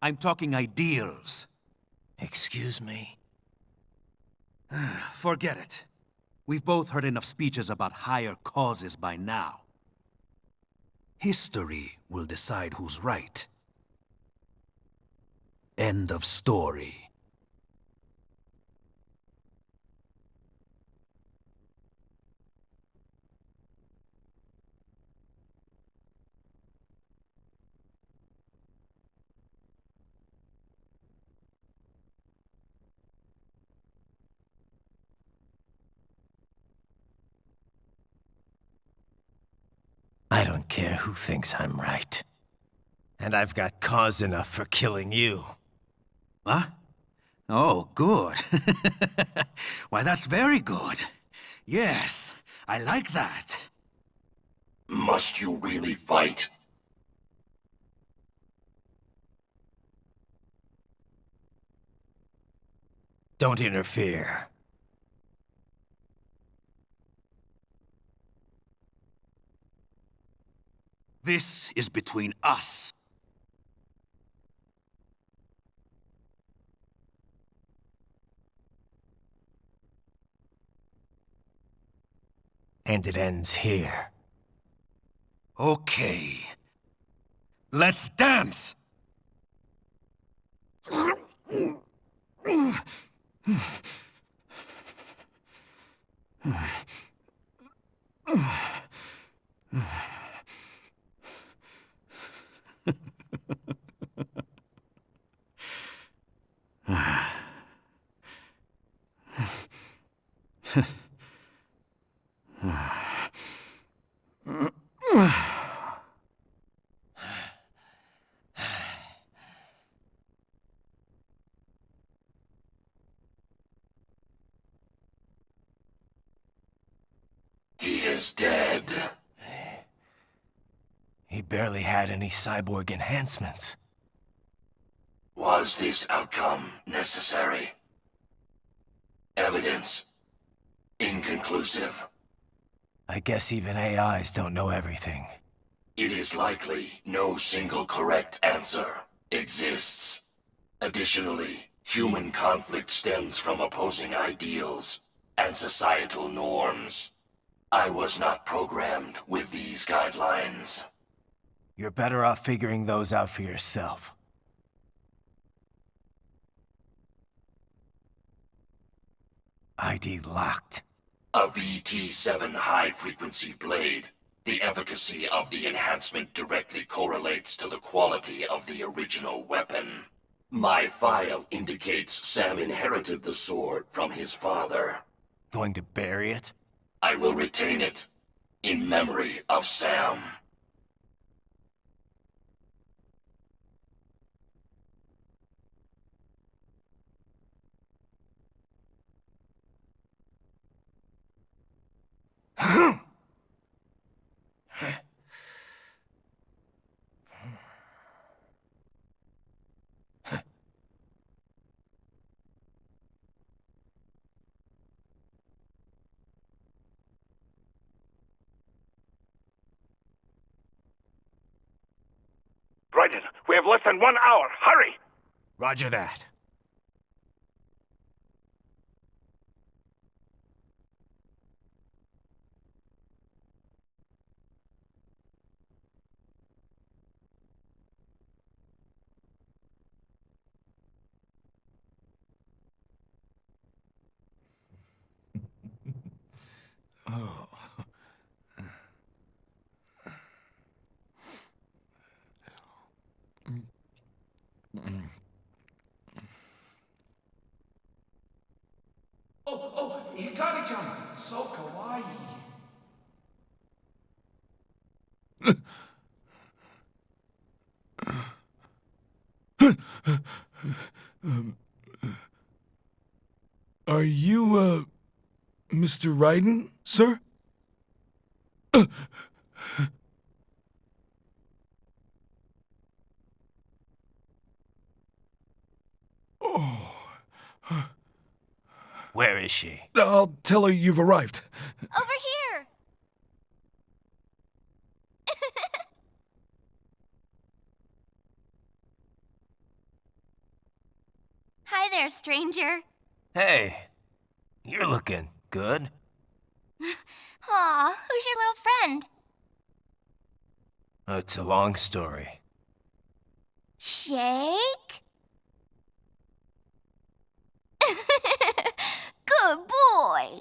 I'm talking ideals. Excuse me? Forget it. We've both heard enough speeches about higher causes by now. History will decide who's right. End of story. I don't care who thinks I'm right. And I've got cause enough for killing you. Huh? Oh, good. Why, that's very good. Yes, I like that. Must you really fight? Don't interfere. This is between us. And it ends here. Okay. Let's dance! He is dead. He barely had any cyborg enhancements. Was this outcome necessary? Evidence inconclusive. I guess even AIs don't know everything. It is likely no single correct answer exists. Additionally, Human conflict stems from opposing ideals and societal norms. I was not programmed with these guidelines. You're better off figuring those out for yourself. ID locked. A VT-7 high-frequency blade. The efficacy of the enhancement directly correlates to the quality of the original weapon. My file indicates Sam inherited the sword from his father. Going to bury it? I will retain it, in memory of Sam. Raiden, we have less than 1 hour. Hurry! Roger that. Oh. Oh, Hikari-chan, so kawaii. Are you, Mr. Raiden, sir? Where is she? I'll tell her you've arrived. Over here! Hi there, stranger. Hey, you're looking good. Aw, who's your little friend? It's a long story. Shake? Good boy!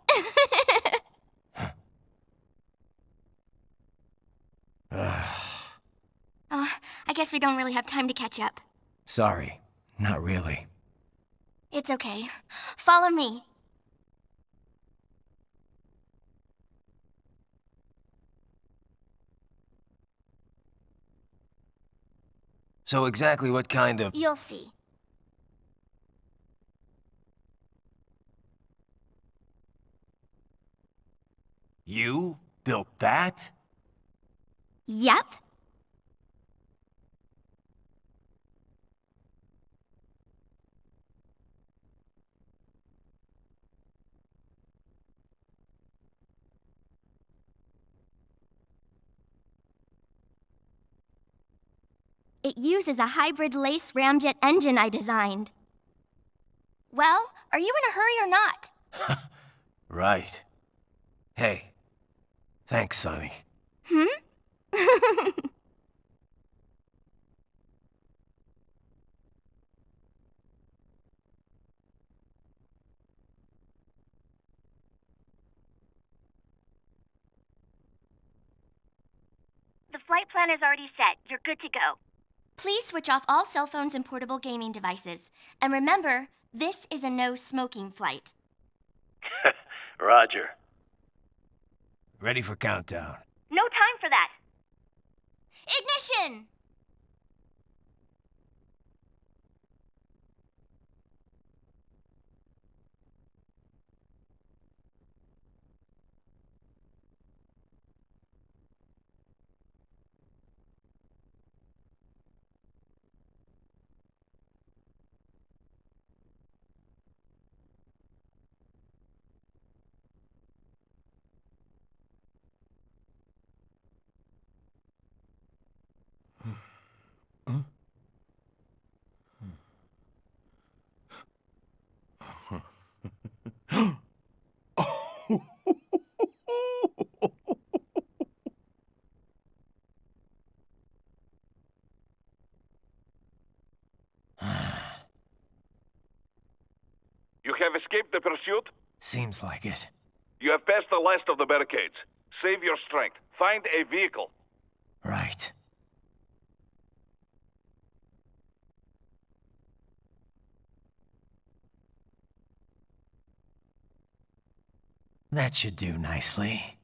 I guess we don't really have time to catch up. Sorry, not really. It's okay. Follow me. So exactly what kind of... You'll see. You built that? Yep. It uses a hybrid lace ramjet engine I designed. Well, are you in a hurry or not? Right. Hey, thanks, Sonny. Hmm? The flight plan is already set. You're good to go. Please switch off all cell phones and portable gaming devices. And remember, this is a no-smoking flight. Roger. Ready for countdown. No time for that. Ignition! have escaped the pursuit? Seems like it. You have passed the last of the barricades. Save your strength. Find a vehicle. Right. That should do nicely.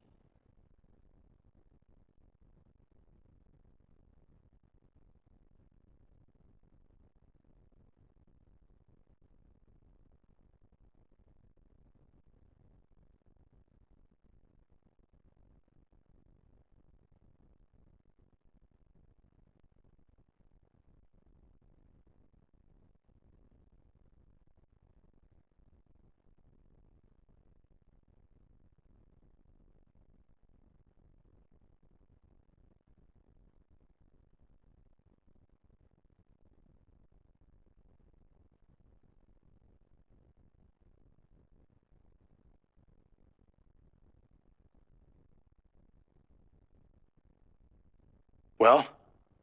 Well,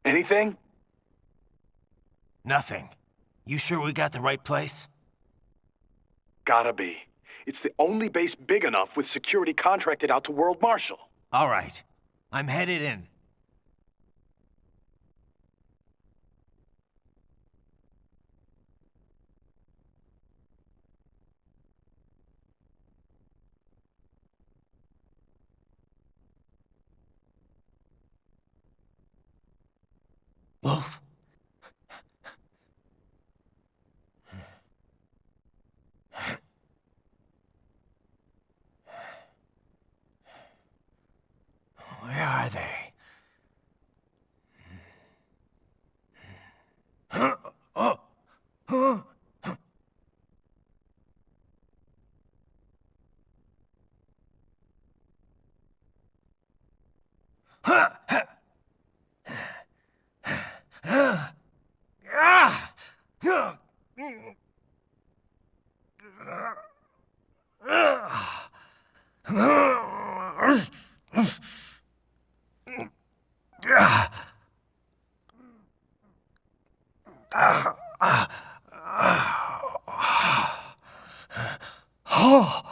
anything? Nothing. You sure we got the right place? Gotta be. It's the only base big enough with security contracted out to World Marshal. All right. I'm headed in. Wolf? Where are they? Oh! Huh?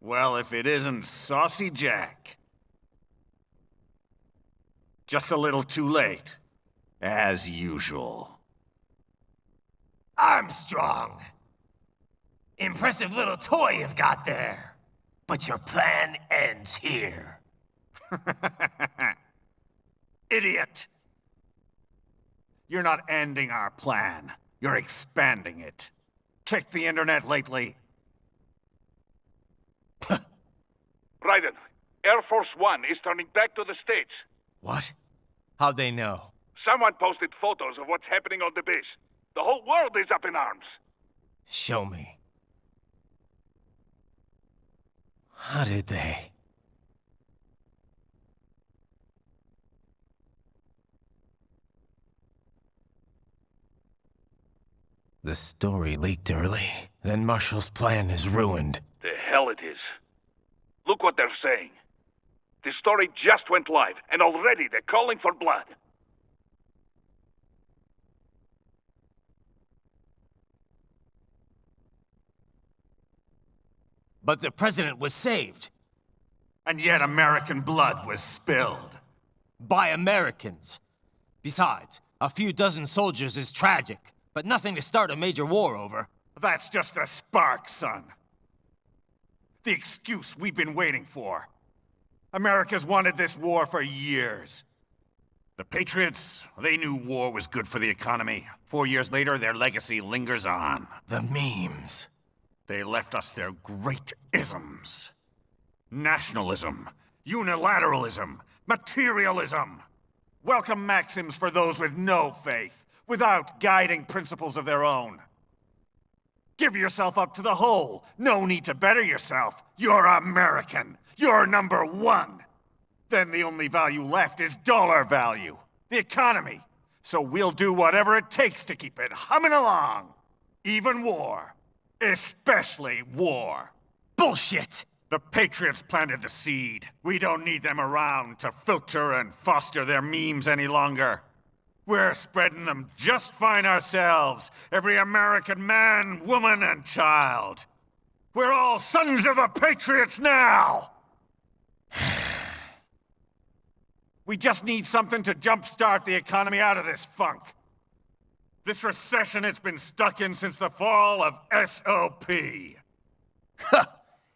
Well, if it isn't Saucy Jack. Just a little too late, as usual. Armstrong! Impressive little toy you've got there. But your plan ends here. Idiot! You're not ending our plan. You're expanding it. Check the internet lately. Raiden, Air Force One is turning back to the States. What? How'd they know? Someone posted photos of what's happening on the base. The whole world is up in arms. Show me. How did they? The story leaked early. Then Marshall's plan is ruined. The hell it is. Look what they're saying. The story just went live, and already they're calling for blood. But the president was saved. And yet American blood was spilled. By Americans. Besides, a few dozen soldiers is tragic, but nothing to start a major war over. That's just the spark, son. The excuse we've been waiting for. America's wanted this war for years. The Patriots, they knew war was good for the economy. 4 years later, their legacy lingers on. The memes. They left us their great isms. Nationalism, unilateralism, materialism. Welcome maxims for those with no faith, without guiding principles of their own. Give yourself up to the whole. No need to better yourself. You're American. You're number one. Then the only value left is dollar value. The economy. So we'll do whatever it takes to keep it humming along. Even war. Especially war. Bullshit! The Patriots planted the seed. We don't need them around to filter and foster their memes any longer. We're spreading them just fine ourselves. Every American man, woman, and child. We're all sons of the Patriots now! We just need something to jumpstart the economy out of this funk. This recession it's been stuck in since the fall of SOP.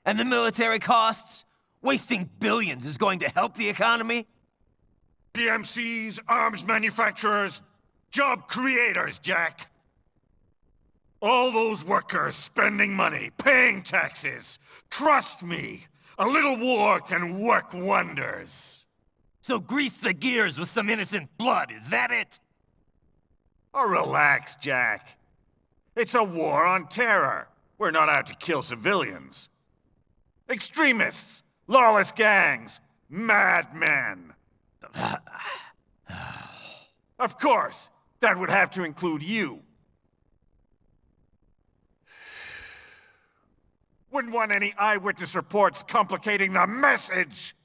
And the military costs? Wasting billions is going to help the economy? PMCs, arms manufacturers, job creators, Jack. All those workers spending money, paying taxes. Trust me, a little war can work wonders. So grease the gears with some innocent blood, is that it? Oh, relax, Jack. It's a war on terror. We're not out to kill civilians. Extremists, lawless gangs, madmen. Of course, that would have to include you. Wouldn't want any eyewitness reports complicating the message.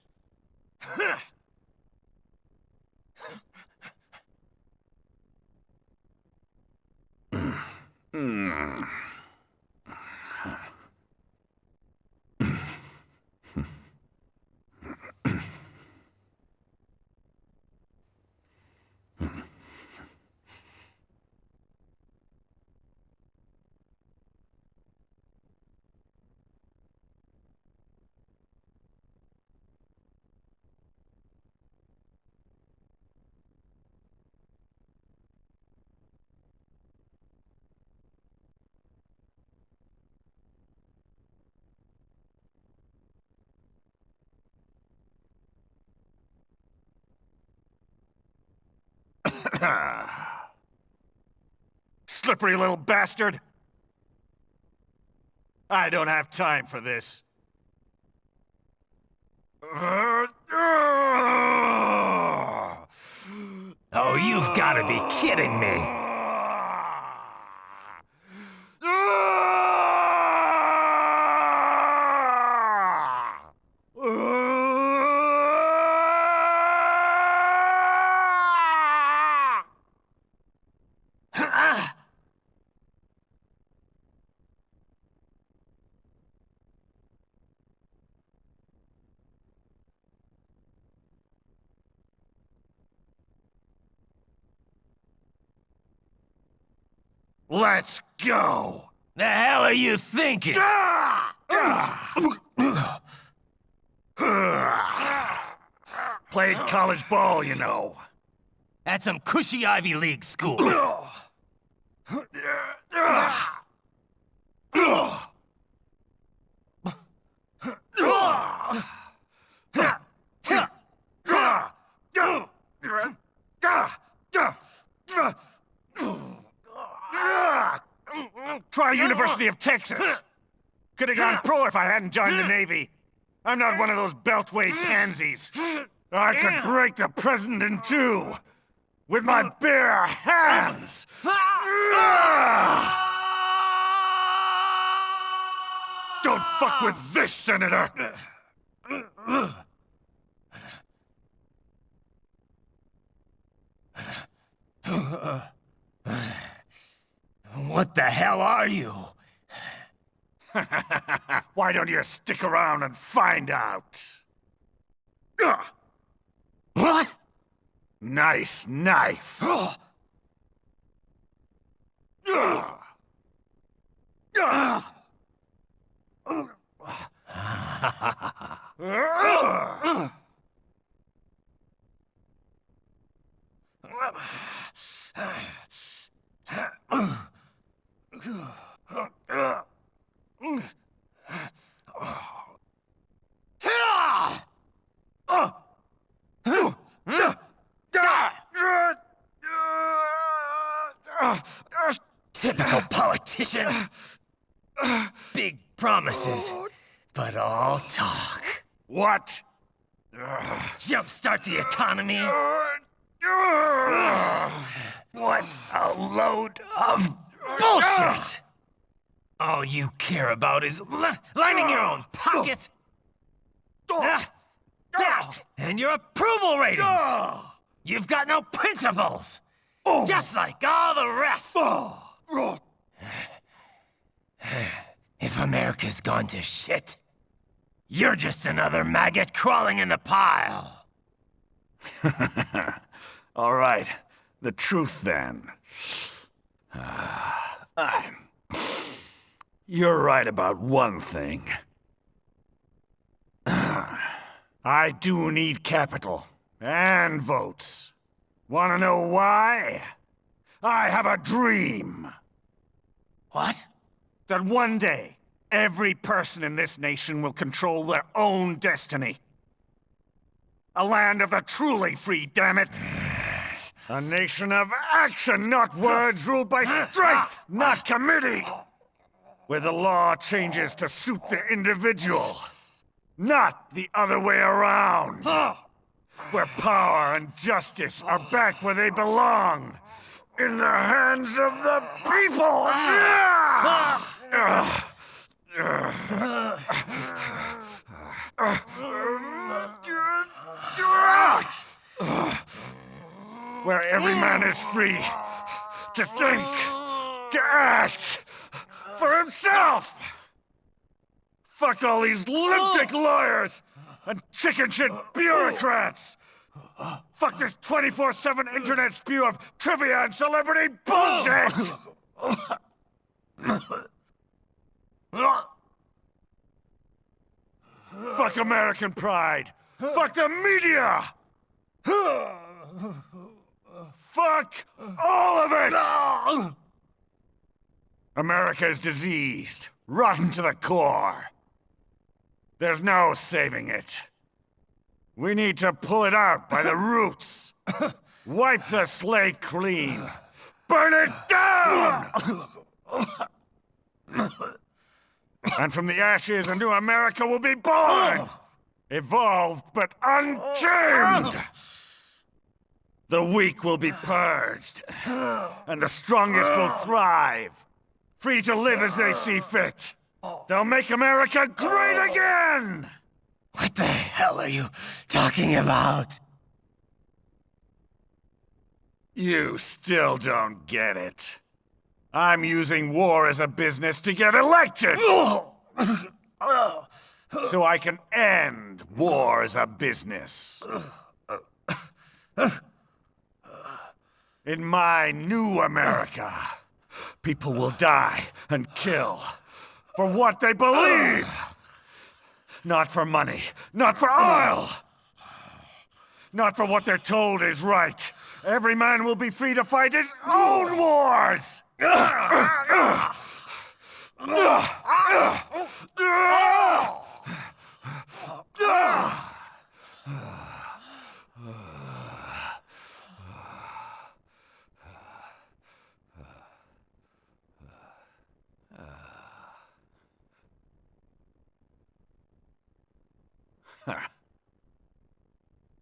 Slippery little bastard! I don't have time for this. Oh, you've got to be kidding me! Let's go! The hell are you thinking? Played college ball, you know. At some cushy Ivy League school. Try University of Texas. Could have gone pro if I hadn't joined the Navy. I'm not one of those beltway pansies. I could break the president in two with my bare hands. Don't fuck with this, Senator. What the hell are you? Why don't you stick around and find out? What? Nice knife. Typical politician. Big promises, but all talk. What? Jumpstart the economy. What a load of bullshit! All you care about is lining your own pockets. That and your approval ratings. You've got no principles. Just like all the rest. If America's gone to shit, you're just another maggot crawling in the pile. All right, the truth then. You're right about one thing. I do need capital and votes. Wanna know why? I have a dream. What? That one day, every person in this nation will control their own destiny. A land of the truly free, damn it! A nation of action, not words, ruled by strength, not committee! Where the law changes to suit the individual, not the other way around. Where power and justice are back where they belong, in the hands of the people! Where every man is free to think, to act for himself! Fuck all these lipstick lawyers and chicken shit bureaucrats! Fuck this 24/7 internet spew of trivia and celebrity bullshit! Fuck American pride! Fuck the media! Fuck all of it! America is diseased, rotten to the core. There's no saving it. We need to pull it out by the roots. Wipe the slate clean. Burn it down! And from the ashes, a new America will be born! Evolved, but unchained! The weak will be purged, and the strongest will thrive, free to live as they see fit. They'll make America great again! What the hell are you talking about? You still don't get it. I'm using war as a business to get elected! So I can end war as a business. In my new America, people will die and kill for what they believe! Not for money, not for oil! Not for what they're told is right. Every man will be free to fight his own wars!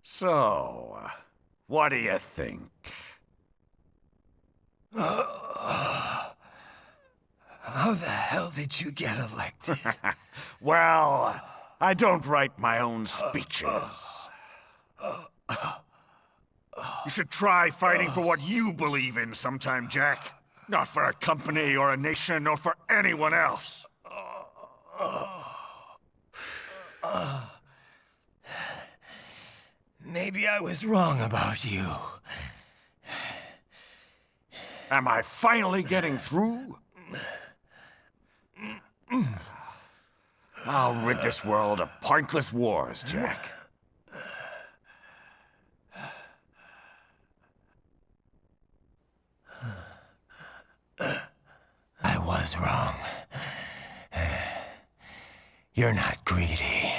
So, what do you think? How the hell did you get elected? Well, I don't write my own speeches. You should try fighting for what you believe in sometime, Jack. Not for a company or a nation or for anyone else. Maybe I was wrong about you. Am I finally getting through? I'll rid this world of pointless wars, Jack. I was wrong. You're not greedy.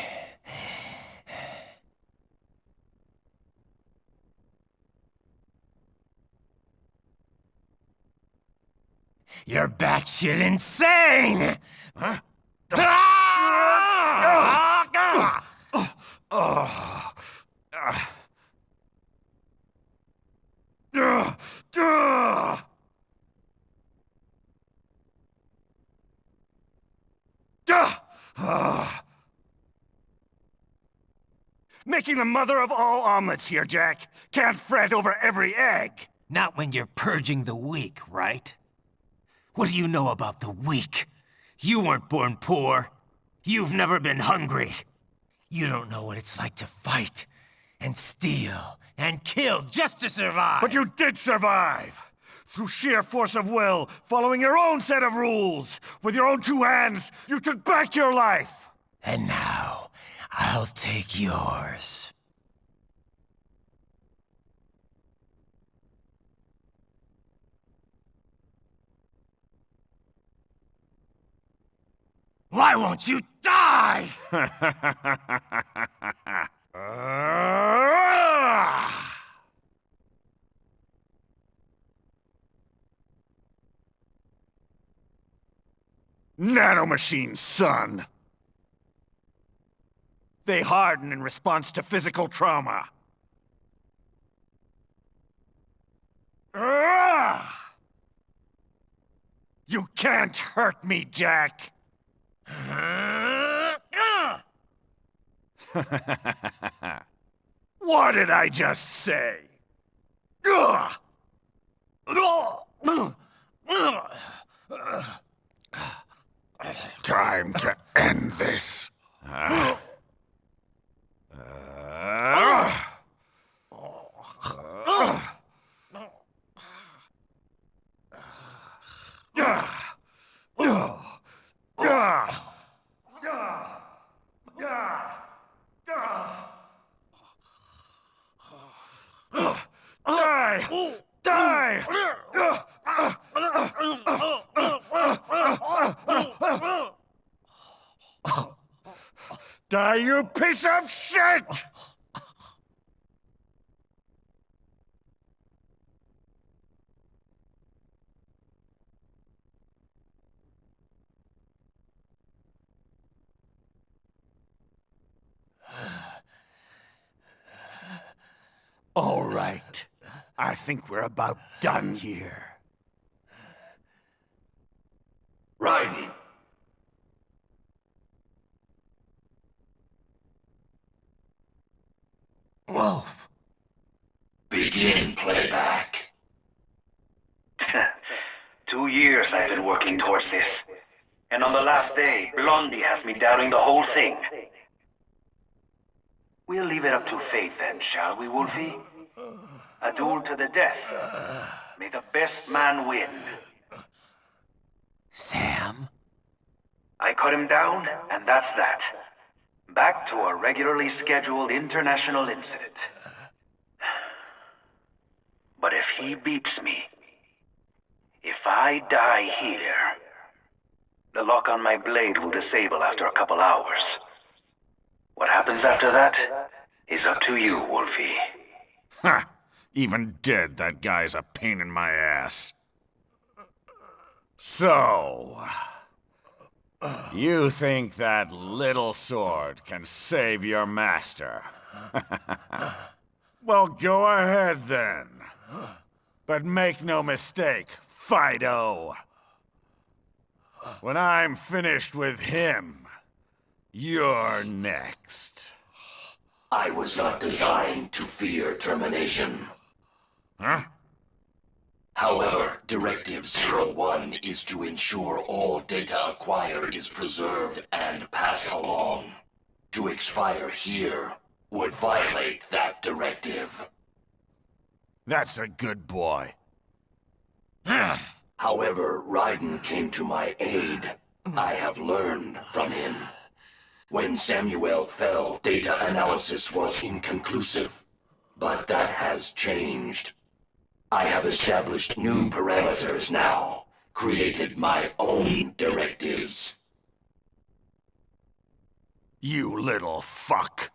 You're batshit insane! Huh? Making the mother of all omelets here, Jack. Can't fret over every egg. Not when you're purging the weak, right? What do you know about the weak? You weren't born poor. You've never been hungry. You don't know what it's like to fight, and steal, and kill just to survive. But you did survive! Through sheer force of will, following your own set of rules. With your own two hands, you took back your life! And now, I'll take yours. Why won't you die? Nanomachines, son! They harden in response to physical trauma. You can't hurt me, Jack! What did I just say? Time to end this. Die, you piece of shit! All right. I think we're about done here. Raiden. Wolf. Begin playback. 2 years I've been working towards this. And on the last day, Blondie has me doubting the whole thing. We'll leave it up to fate then, shall we, Wolfie? A duel to the death. May the best man win. Sam? I cut him down, and that's that. Back to a regularly scheduled international incident. But if he beats me, if I die here, the lock on my blade will disable after a couple hours. What happens after that is up to you, Wolfie. Ha! Even dead, that guy's a pain in my ass. So... you think that little sword can save your master? Well, go ahead then. But make no mistake, Fido. When I'm finished with him, you're next. I was not designed to fear termination. Huh? However, Directive 01 is to ensure all data acquired is preserved and passed along. To expire here would violate that directive. That's a good boy. However, Raiden came to my aid. I have learned from him. When Samuel fell, data analysis was inconclusive. But that has changed. I have established new parameters now, created my own directives. You little fuck.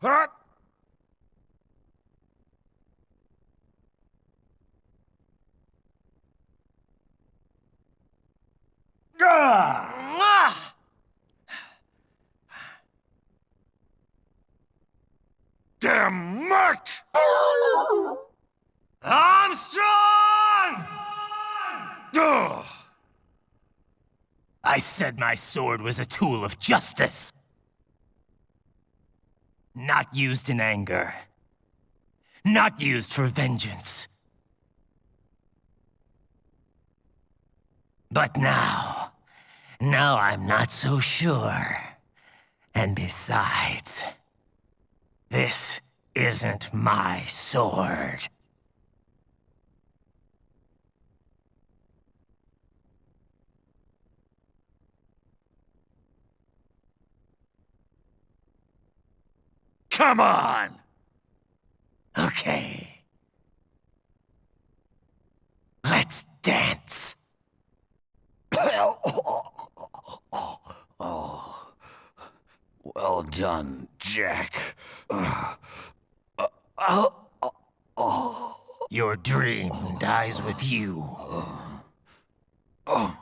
Damn mutt! Armstrong! Ugh. I said my sword was a tool of justice. Not used in anger. Not used for vengeance. But now I'm not so sure. And besides, this isn't my sword. Come on! Okay. Let's dance. Oh, well done, Jack. Your dream dies with you. Oh,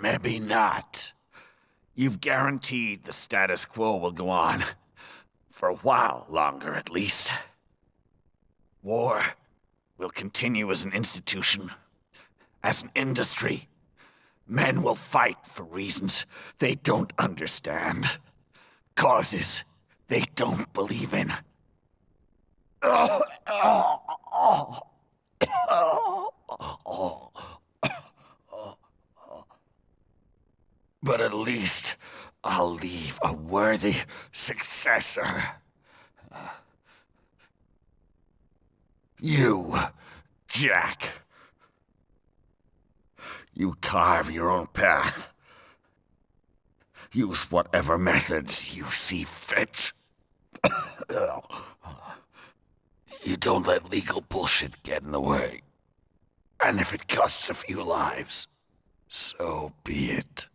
maybe not. You've guaranteed the status quo will go on. For a while longer, at least. War will continue as an institution, as an industry. Men will fight for reasons they don't understand. Causes they don't believe in. But at least I'll leave a worthy successor. You, Jack. You carve your own path. Use whatever methods you see fit. You don't let legal bullshit get in the way. And if it costs a few lives, so be it.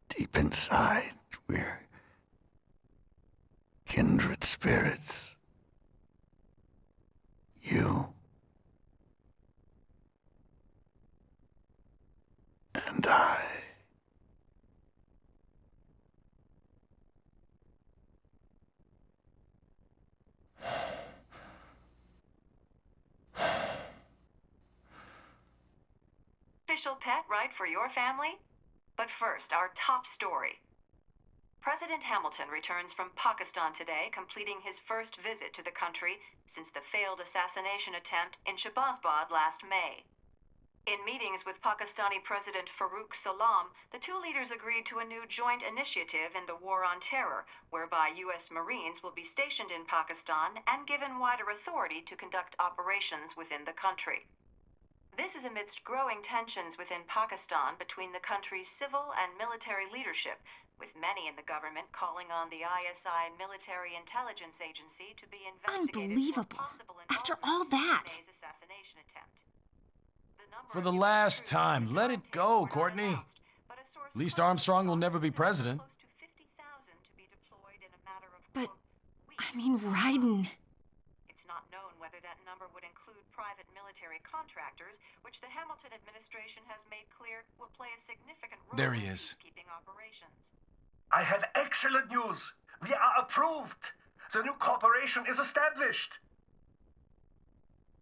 Deep inside, we're kindred spirits. You and I. Official pet ride for your family? But first, our top story. President Hamilton returns from Pakistan today, completing his first visit to the country since the failed assassination attempt in Shahbazbad last May. In meetings with Pakistani President Farooq Salam, the two leaders agreed to a new joint initiative in the War on Terror, whereby U.S. Marines will be stationed in Pakistan and given wider authority to conduct operations within the country. This is amidst growing tensions within Pakistan between the country's civil and military leadership, with many in the government calling on the ISI Military Intelligence Agency to be investigated Unbelievable. for possible After involvement all in that. May's assassination attempt. For the last time, let it go, Courtney. At least Armstrong will never be president. But, I mean, Raiden. It's not known whether that number would include private military contractors, which the Hamilton administration has made clear will play a significant role There he in is. peacekeeping operations. I have excellent news. We are approved. The new corporation is established.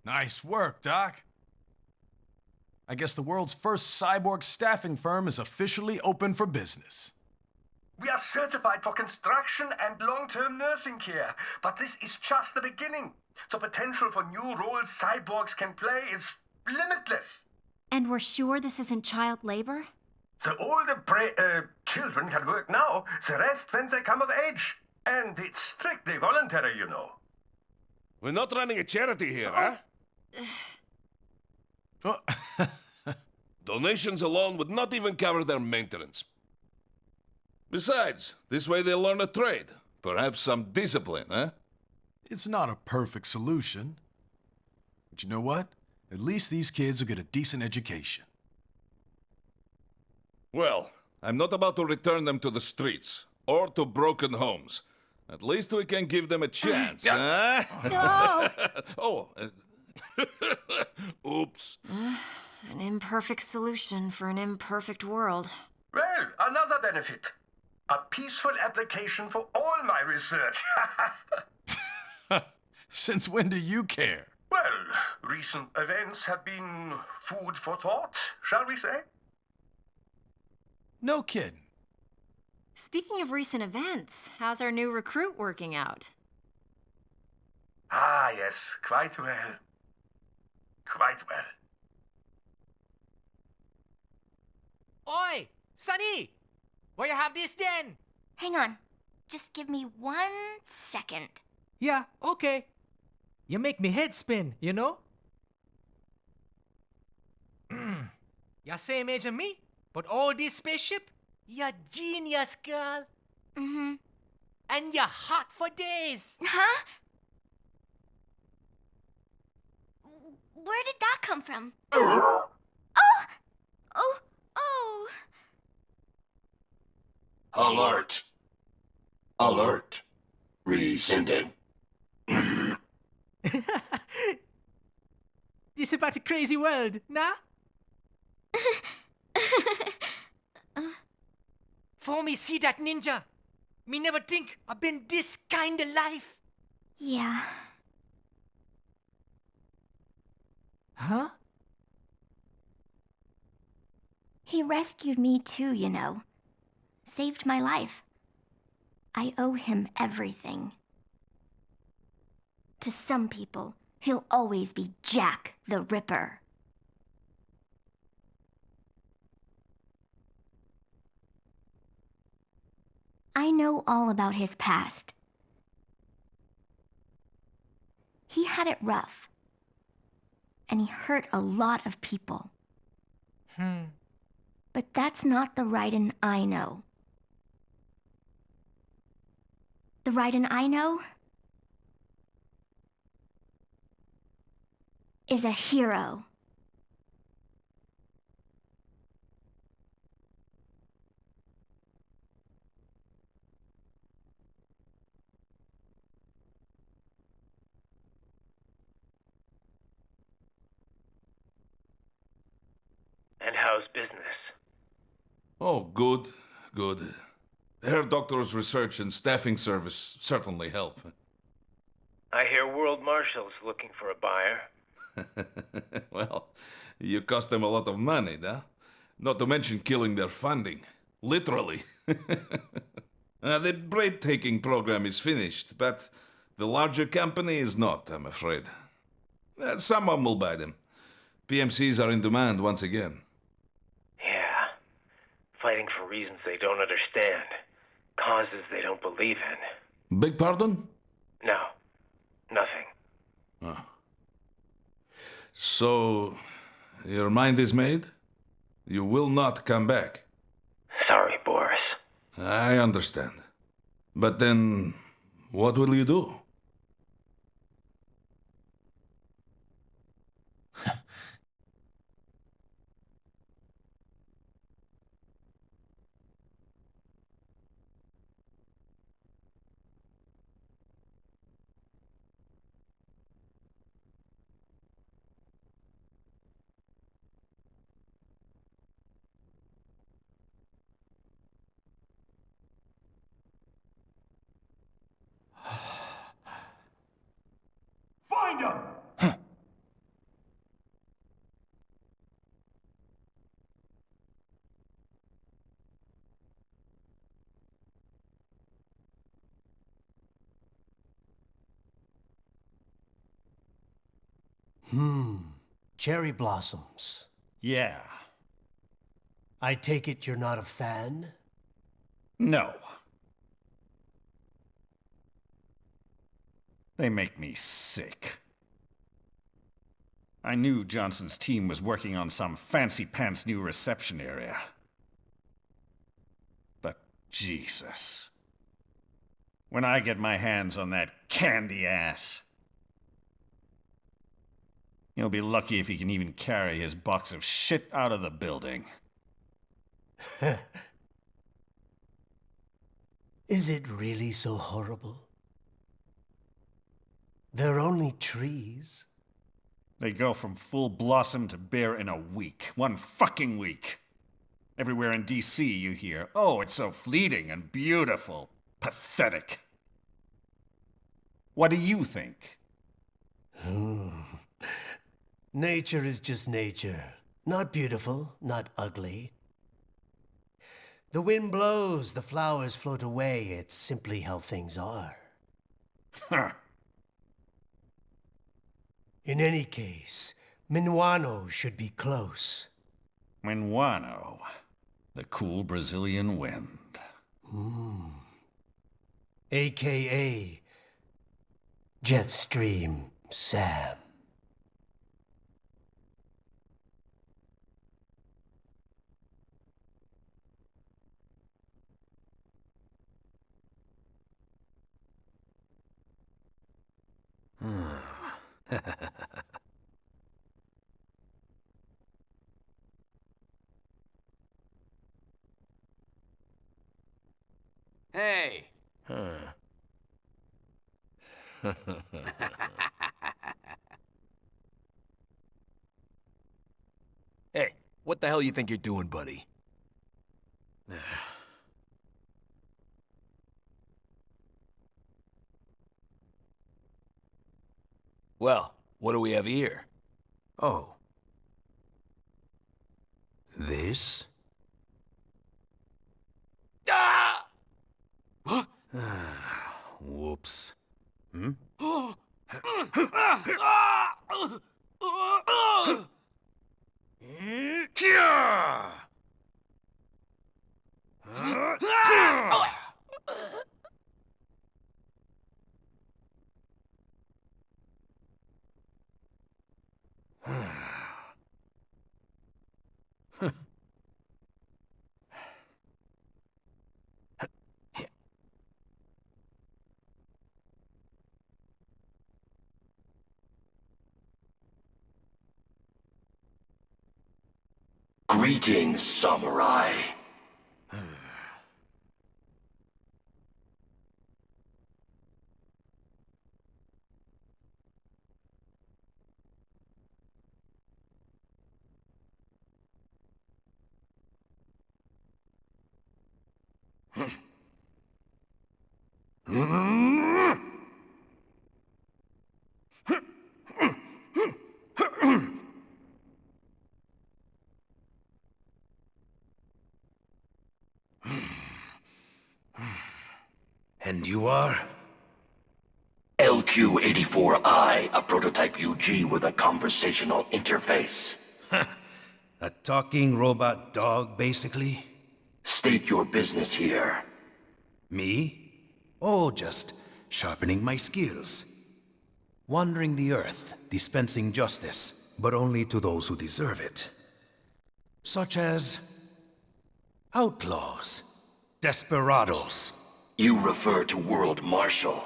Nice work, Doc. I guess the world's first cyborg staffing firm is officially open for business. We are certified for construction and long-term nursing care, but this is just the beginning. The potential for new roles cyborgs can play is limitless. And we're sure this isn't child labor? The older children can work now, the rest when they come of age. And it's strictly voluntary, you know. We're not running a charity here, huh? Donations alone would not even cover their maintenance. Besides, this way they'll learn a trade. Perhaps some discipline, eh? It's not a perfect solution. But you know what? At least these kids will get a decent education. Well, I'm not about to return them to the streets or to broken homes. At least we can give them a chance, huh? No! Oh, oops. An imperfect solution for an imperfect world. Well, another benefit. A peaceful application for all my research. Since when do you care? Well, recent events have been food for thought, shall we say? No kidding. Speaking of recent events, how's our new recruit working out? Ah, yes, quite well. Quite well. Oi! Sonny! Where you have this then? Hang on. Just give me 1 second. Yeah, okay. You make me head spin, you know? You same age as me, but all this spaceship? You're genius, girl. Mm-hmm. And you're hot for days. Huh? Where did that come from? Oh! Oh! Oh! Alert. Alert. Rescinded. This about a crazy world, nah? For me see that ninja, me never think I've been this kind of life. Yeah. Huh? He rescued me too, you know. Saved my life. I owe him everything. To some people, he'll always be Jack the Ripper. I know all about his past. He had it rough. And he hurt a lot of people. But that's not the Raiden I know. The Raiden I know is a hero. And how's business? Oh, good, good. Herr Doctor's research and staffing service certainly help. I hear World Marshal's looking for a buyer. Well, you cost them a lot of money, huh? Not to mention killing their funding. Literally. The breathtaking program is finished, but the larger company is not, I'm afraid. Someone will buy them. PMCs are in demand once again. Yeah. Fighting for reasons they don't understand. Causes they don't believe in. Beg pardon? No. Nothing. Oh. So, your mind is made? You will not come back? Sorry, Boris. I understand. But then, what will you do? Find him! Cherry blossoms. Yeah. I take it you're not a fan? No. They make me sick. I knew Johnson's team was working on some fancy-pants new reception area. But Jesus. when I get my hands on that candy ass. He'll be lucky if he can even carry his box of shit out of the building. Is it really so horrible? They're only trees. They go from full blossom to bare in a week. One fucking week. Everywhere in DC you hear, oh, it's so fleeting and beautiful. Pathetic. What do you think? Nature is just nature. Not beautiful, not ugly. The wind blows, the flowers float away. It's simply how things are. In any case, Minuano should be close. Minuano, the cool Brazilian wind. AKA Jetstream Sam. Hey! Hey, what the hell you think you're doing, buddy? Well, what do we have here? Oh. This? Ah! Whoops. Hmm? Greetings, samurai. And you are? LQ-84I, a prototype UG with a conversational interface. A talking robot dog, basically? State your business here. Me? Oh, just sharpening my skills. Wandering the earth, dispensing justice, but only to those who deserve it. Such as outlaws, desperados. You refer to World Marshal.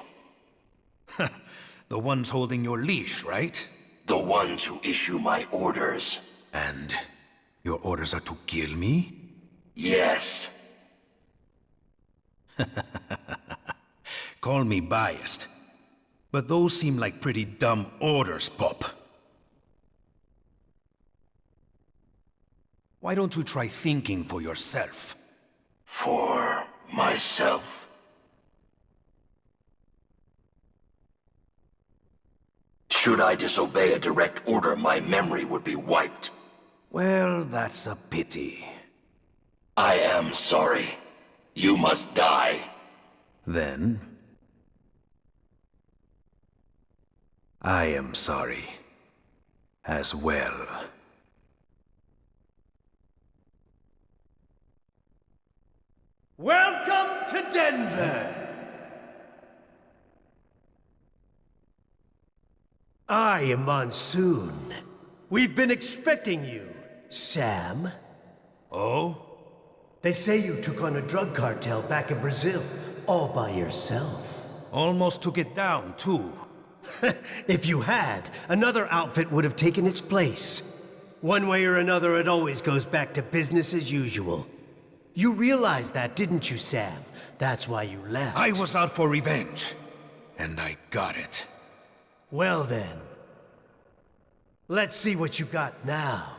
The ones holding your leash, right? The ones who issue my orders. And your orders are to kill me? Yes. Call me biased, but those seem like pretty dumb orders, Pop. Why don't you try thinking for yourself? For myself? Should I disobey a direct order, my memory would be wiped. Well, that's a pity. I am sorry. You must die. Then... I am sorry. As well. Welcome to Denver! I am Monsoon. We've been expecting you, Sam. Oh? They say you took on a drug cartel back in Brazil. all by yourself. Almost took it down, too. If you had, another outfit would have taken its place. One way or another, it always goes back to business as usual. You realized that, didn't you, Sam? That's why you left. I was out for revenge, and I got it. Well then, let's see what you got now.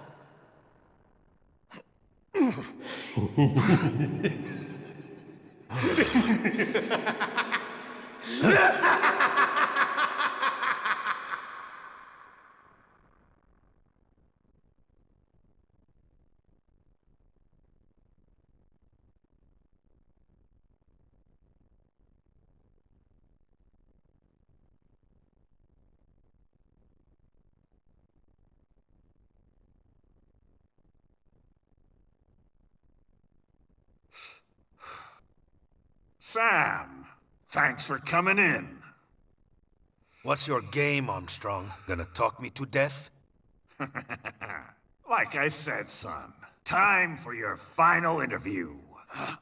Sam, thanks for coming in. What's your game, Armstrong? Gonna talk me to death? Like I said, son, time for your final interview. Huh?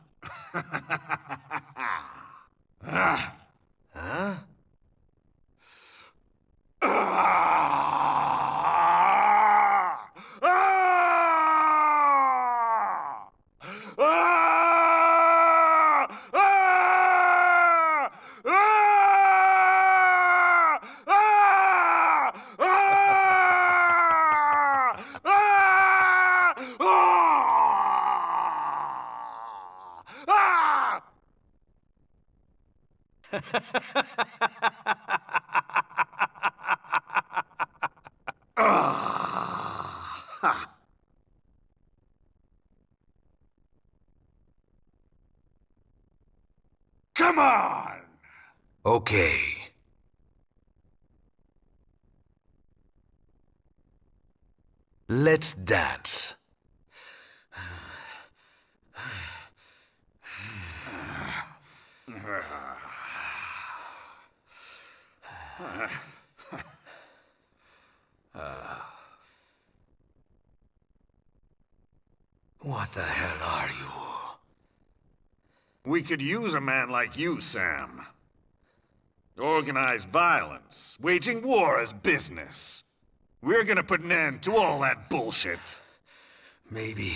Come on! Okay. Let's dance. What the hell are you? We could use a man like you, Sam. Organized violence, waging war as business. We're gonna put an end to all that bullshit. Maybe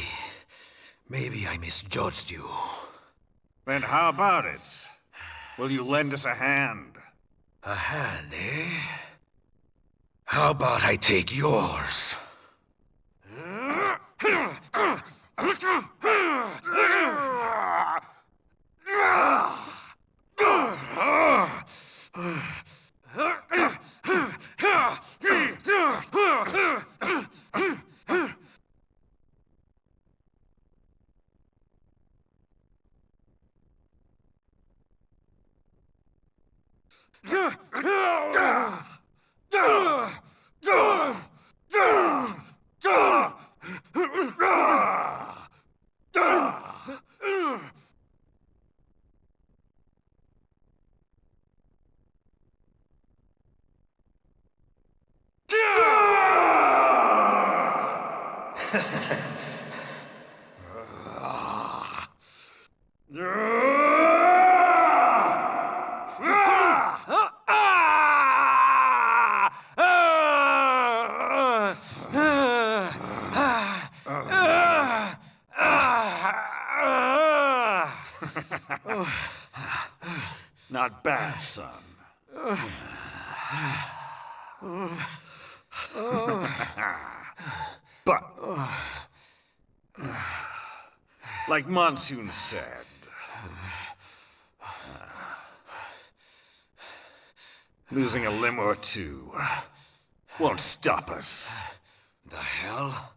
I misjudged you. Then how about it? Will you lend us a hand? A hand, eh? How about I take yours? Not bad, son. But, like Monsoon said, losing a limb or two won't stop us. The hell?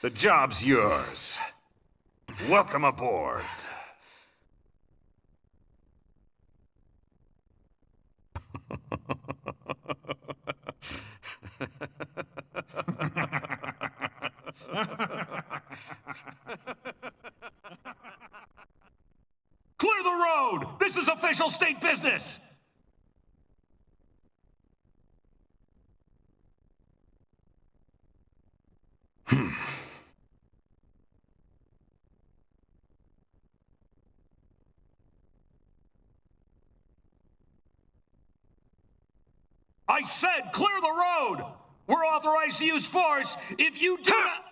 The job's yours. Welcome aboard. Clear the road! This is official state business! I said clear the road! We're authorized to use force if you do not...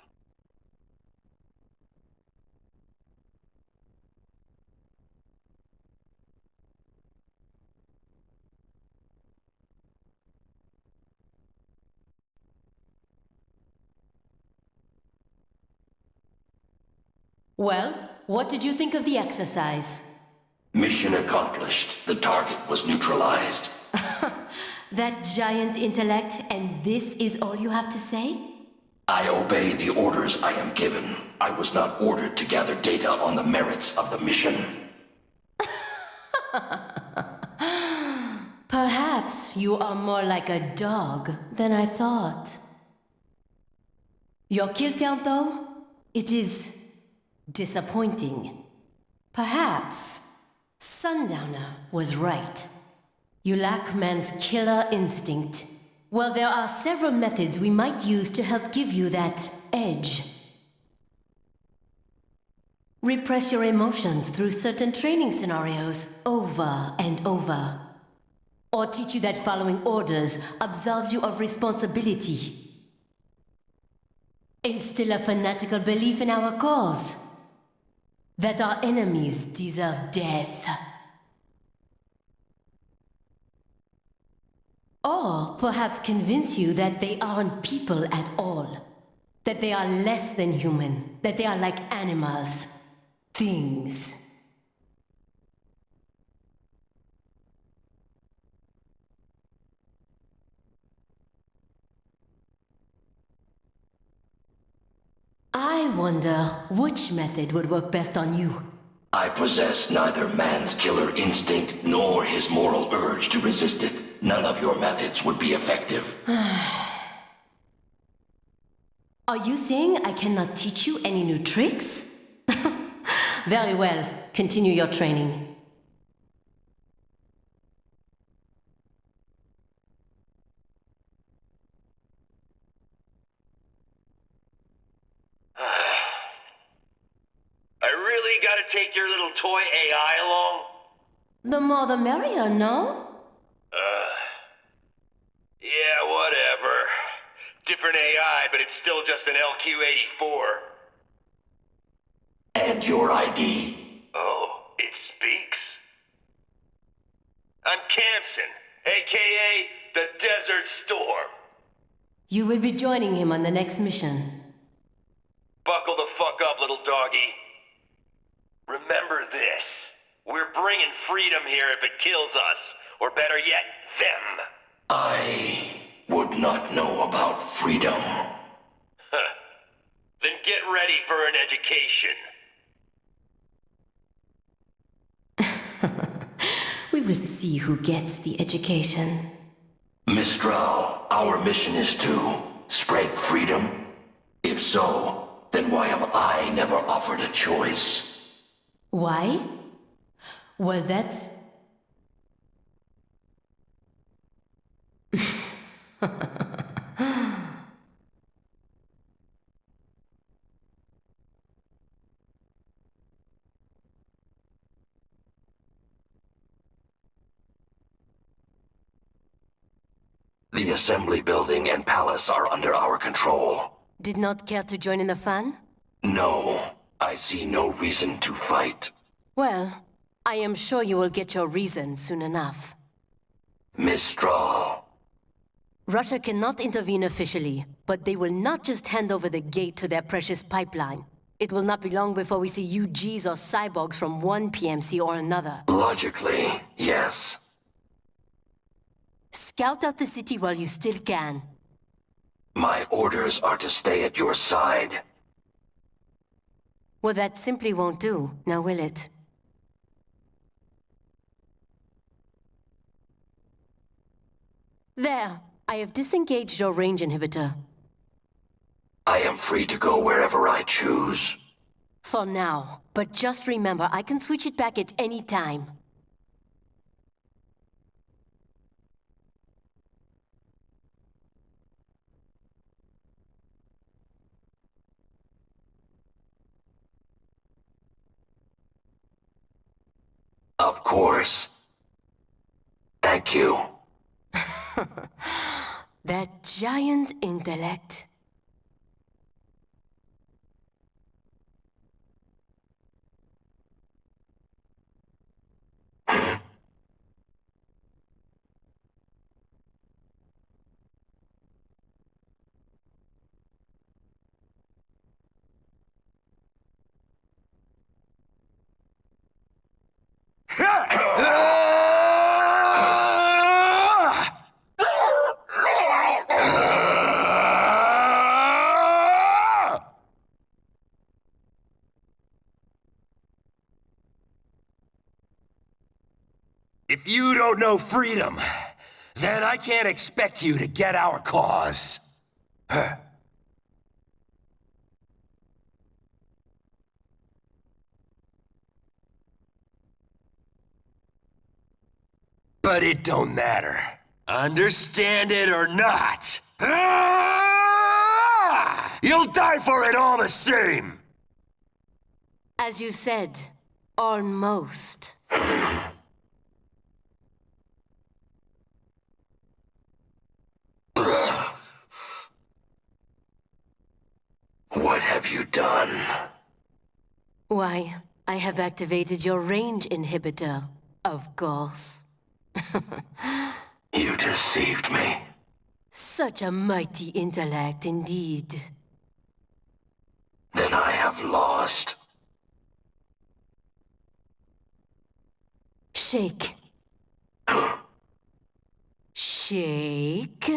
Well, what did you think of the exercise? Mission accomplished. The target was neutralized. That giant intellect, and this is all you have to say? I obey the orders I am given. I was not ordered to gather data on the merits of the mission. Perhaps you are more like a dog than I thought. Your kill count, though? It is disappointing. Perhaps Sundowner was right. You lack man's killer instinct. Well, there are several methods we might use to help give you that edge. Repress your emotions through certain training scenarios over and over. Or teach you that following orders absolves you of responsibility. Instill a fanatical belief in our cause. That our enemies deserve death. Or perhaps convince you that they aren't people at all. That they are less than human. That they are like animals. Things. I wonder which method would work best on you. I possess neither man's killer instinct nor his moral urge to resist it. None of your methods would be effective. Are you saying I cannot teach you any new tricks? Very well. Continue your training. I really gotta take your little toy AI along? The more the merrier, no? Yeah, whatever. Different AI, but it's still just an LQ-84. And your ID? Oh, it speaks? I'm Campson, aka the Desert Storm. You will be joining him on the next mission. Buckle the fuck up, little doggy. Remember this. We're bringing freedom here if it kills us, or better yet, them. I would not know about freedom. Huh. Then get ready for an education. We will see who gets the education. Mistral, our mission is to spread freedom? If so, then why am I never offered a choice? Why? Well, that's... The assembly building and palace are under our control. Did not care to join in the fun? No, I see no reason to fight. Well, I am sure you will get your reason soon enough. Mistral. Russia cannot intervene officially, but they will not just hand over the gate to their precious pipeline. It will not be long before we see UGs or cyborgs from one PMC or another. Logically, yes. Scout out the city while you still can. My orders are to stay at your side. Well, that simply won't do, now will it? There, I have disengaged your range inhibitor. I am free to go wherever I choose. For now, but just remember, I can switch it back at any time. Of course. Thank you. That giant intellect. If you don't know freedom, then I can't expect you to get our cause. But it don't matter. Understand it or not. You'll die for it all the same! As you said, almost. What have you done? Why, I have activated your range inhibitor, of course. You deceived me. Such a mighty intellect indeed. Then I have lost. Shake. Shake.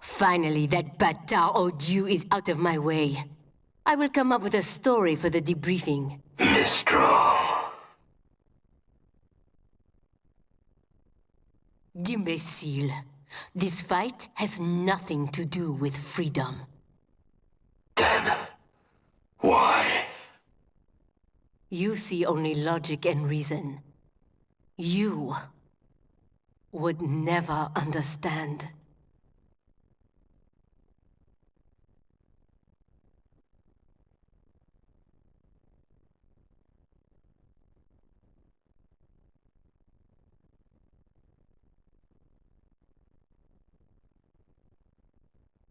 Finally, that bâtard Odieu is out of my way. I will come up with a story for the debriefing. Mistral. D'imbécile. This fight has nothing to do with freedom. Then, why? You see only logic and reason. You would never understand.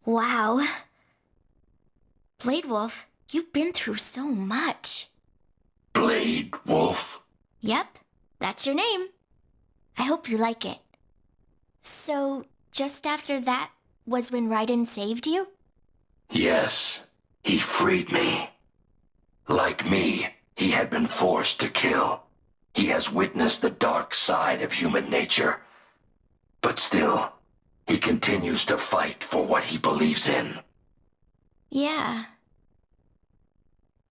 Wow. Blade Wolf, you've been through so much. Blade Wolf? Yep, that's your name. I hope you like it. So, just after that was when Raiden saved you? Yes, he freed me. Like me, he had been forced to kill. He has witnessed the dark side of human nature. But still, he continues to fight for what he believes in. Yeah.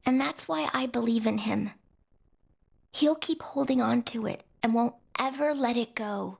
And that's why I believe in him. He'll keep holding on to it and won't ever let it go.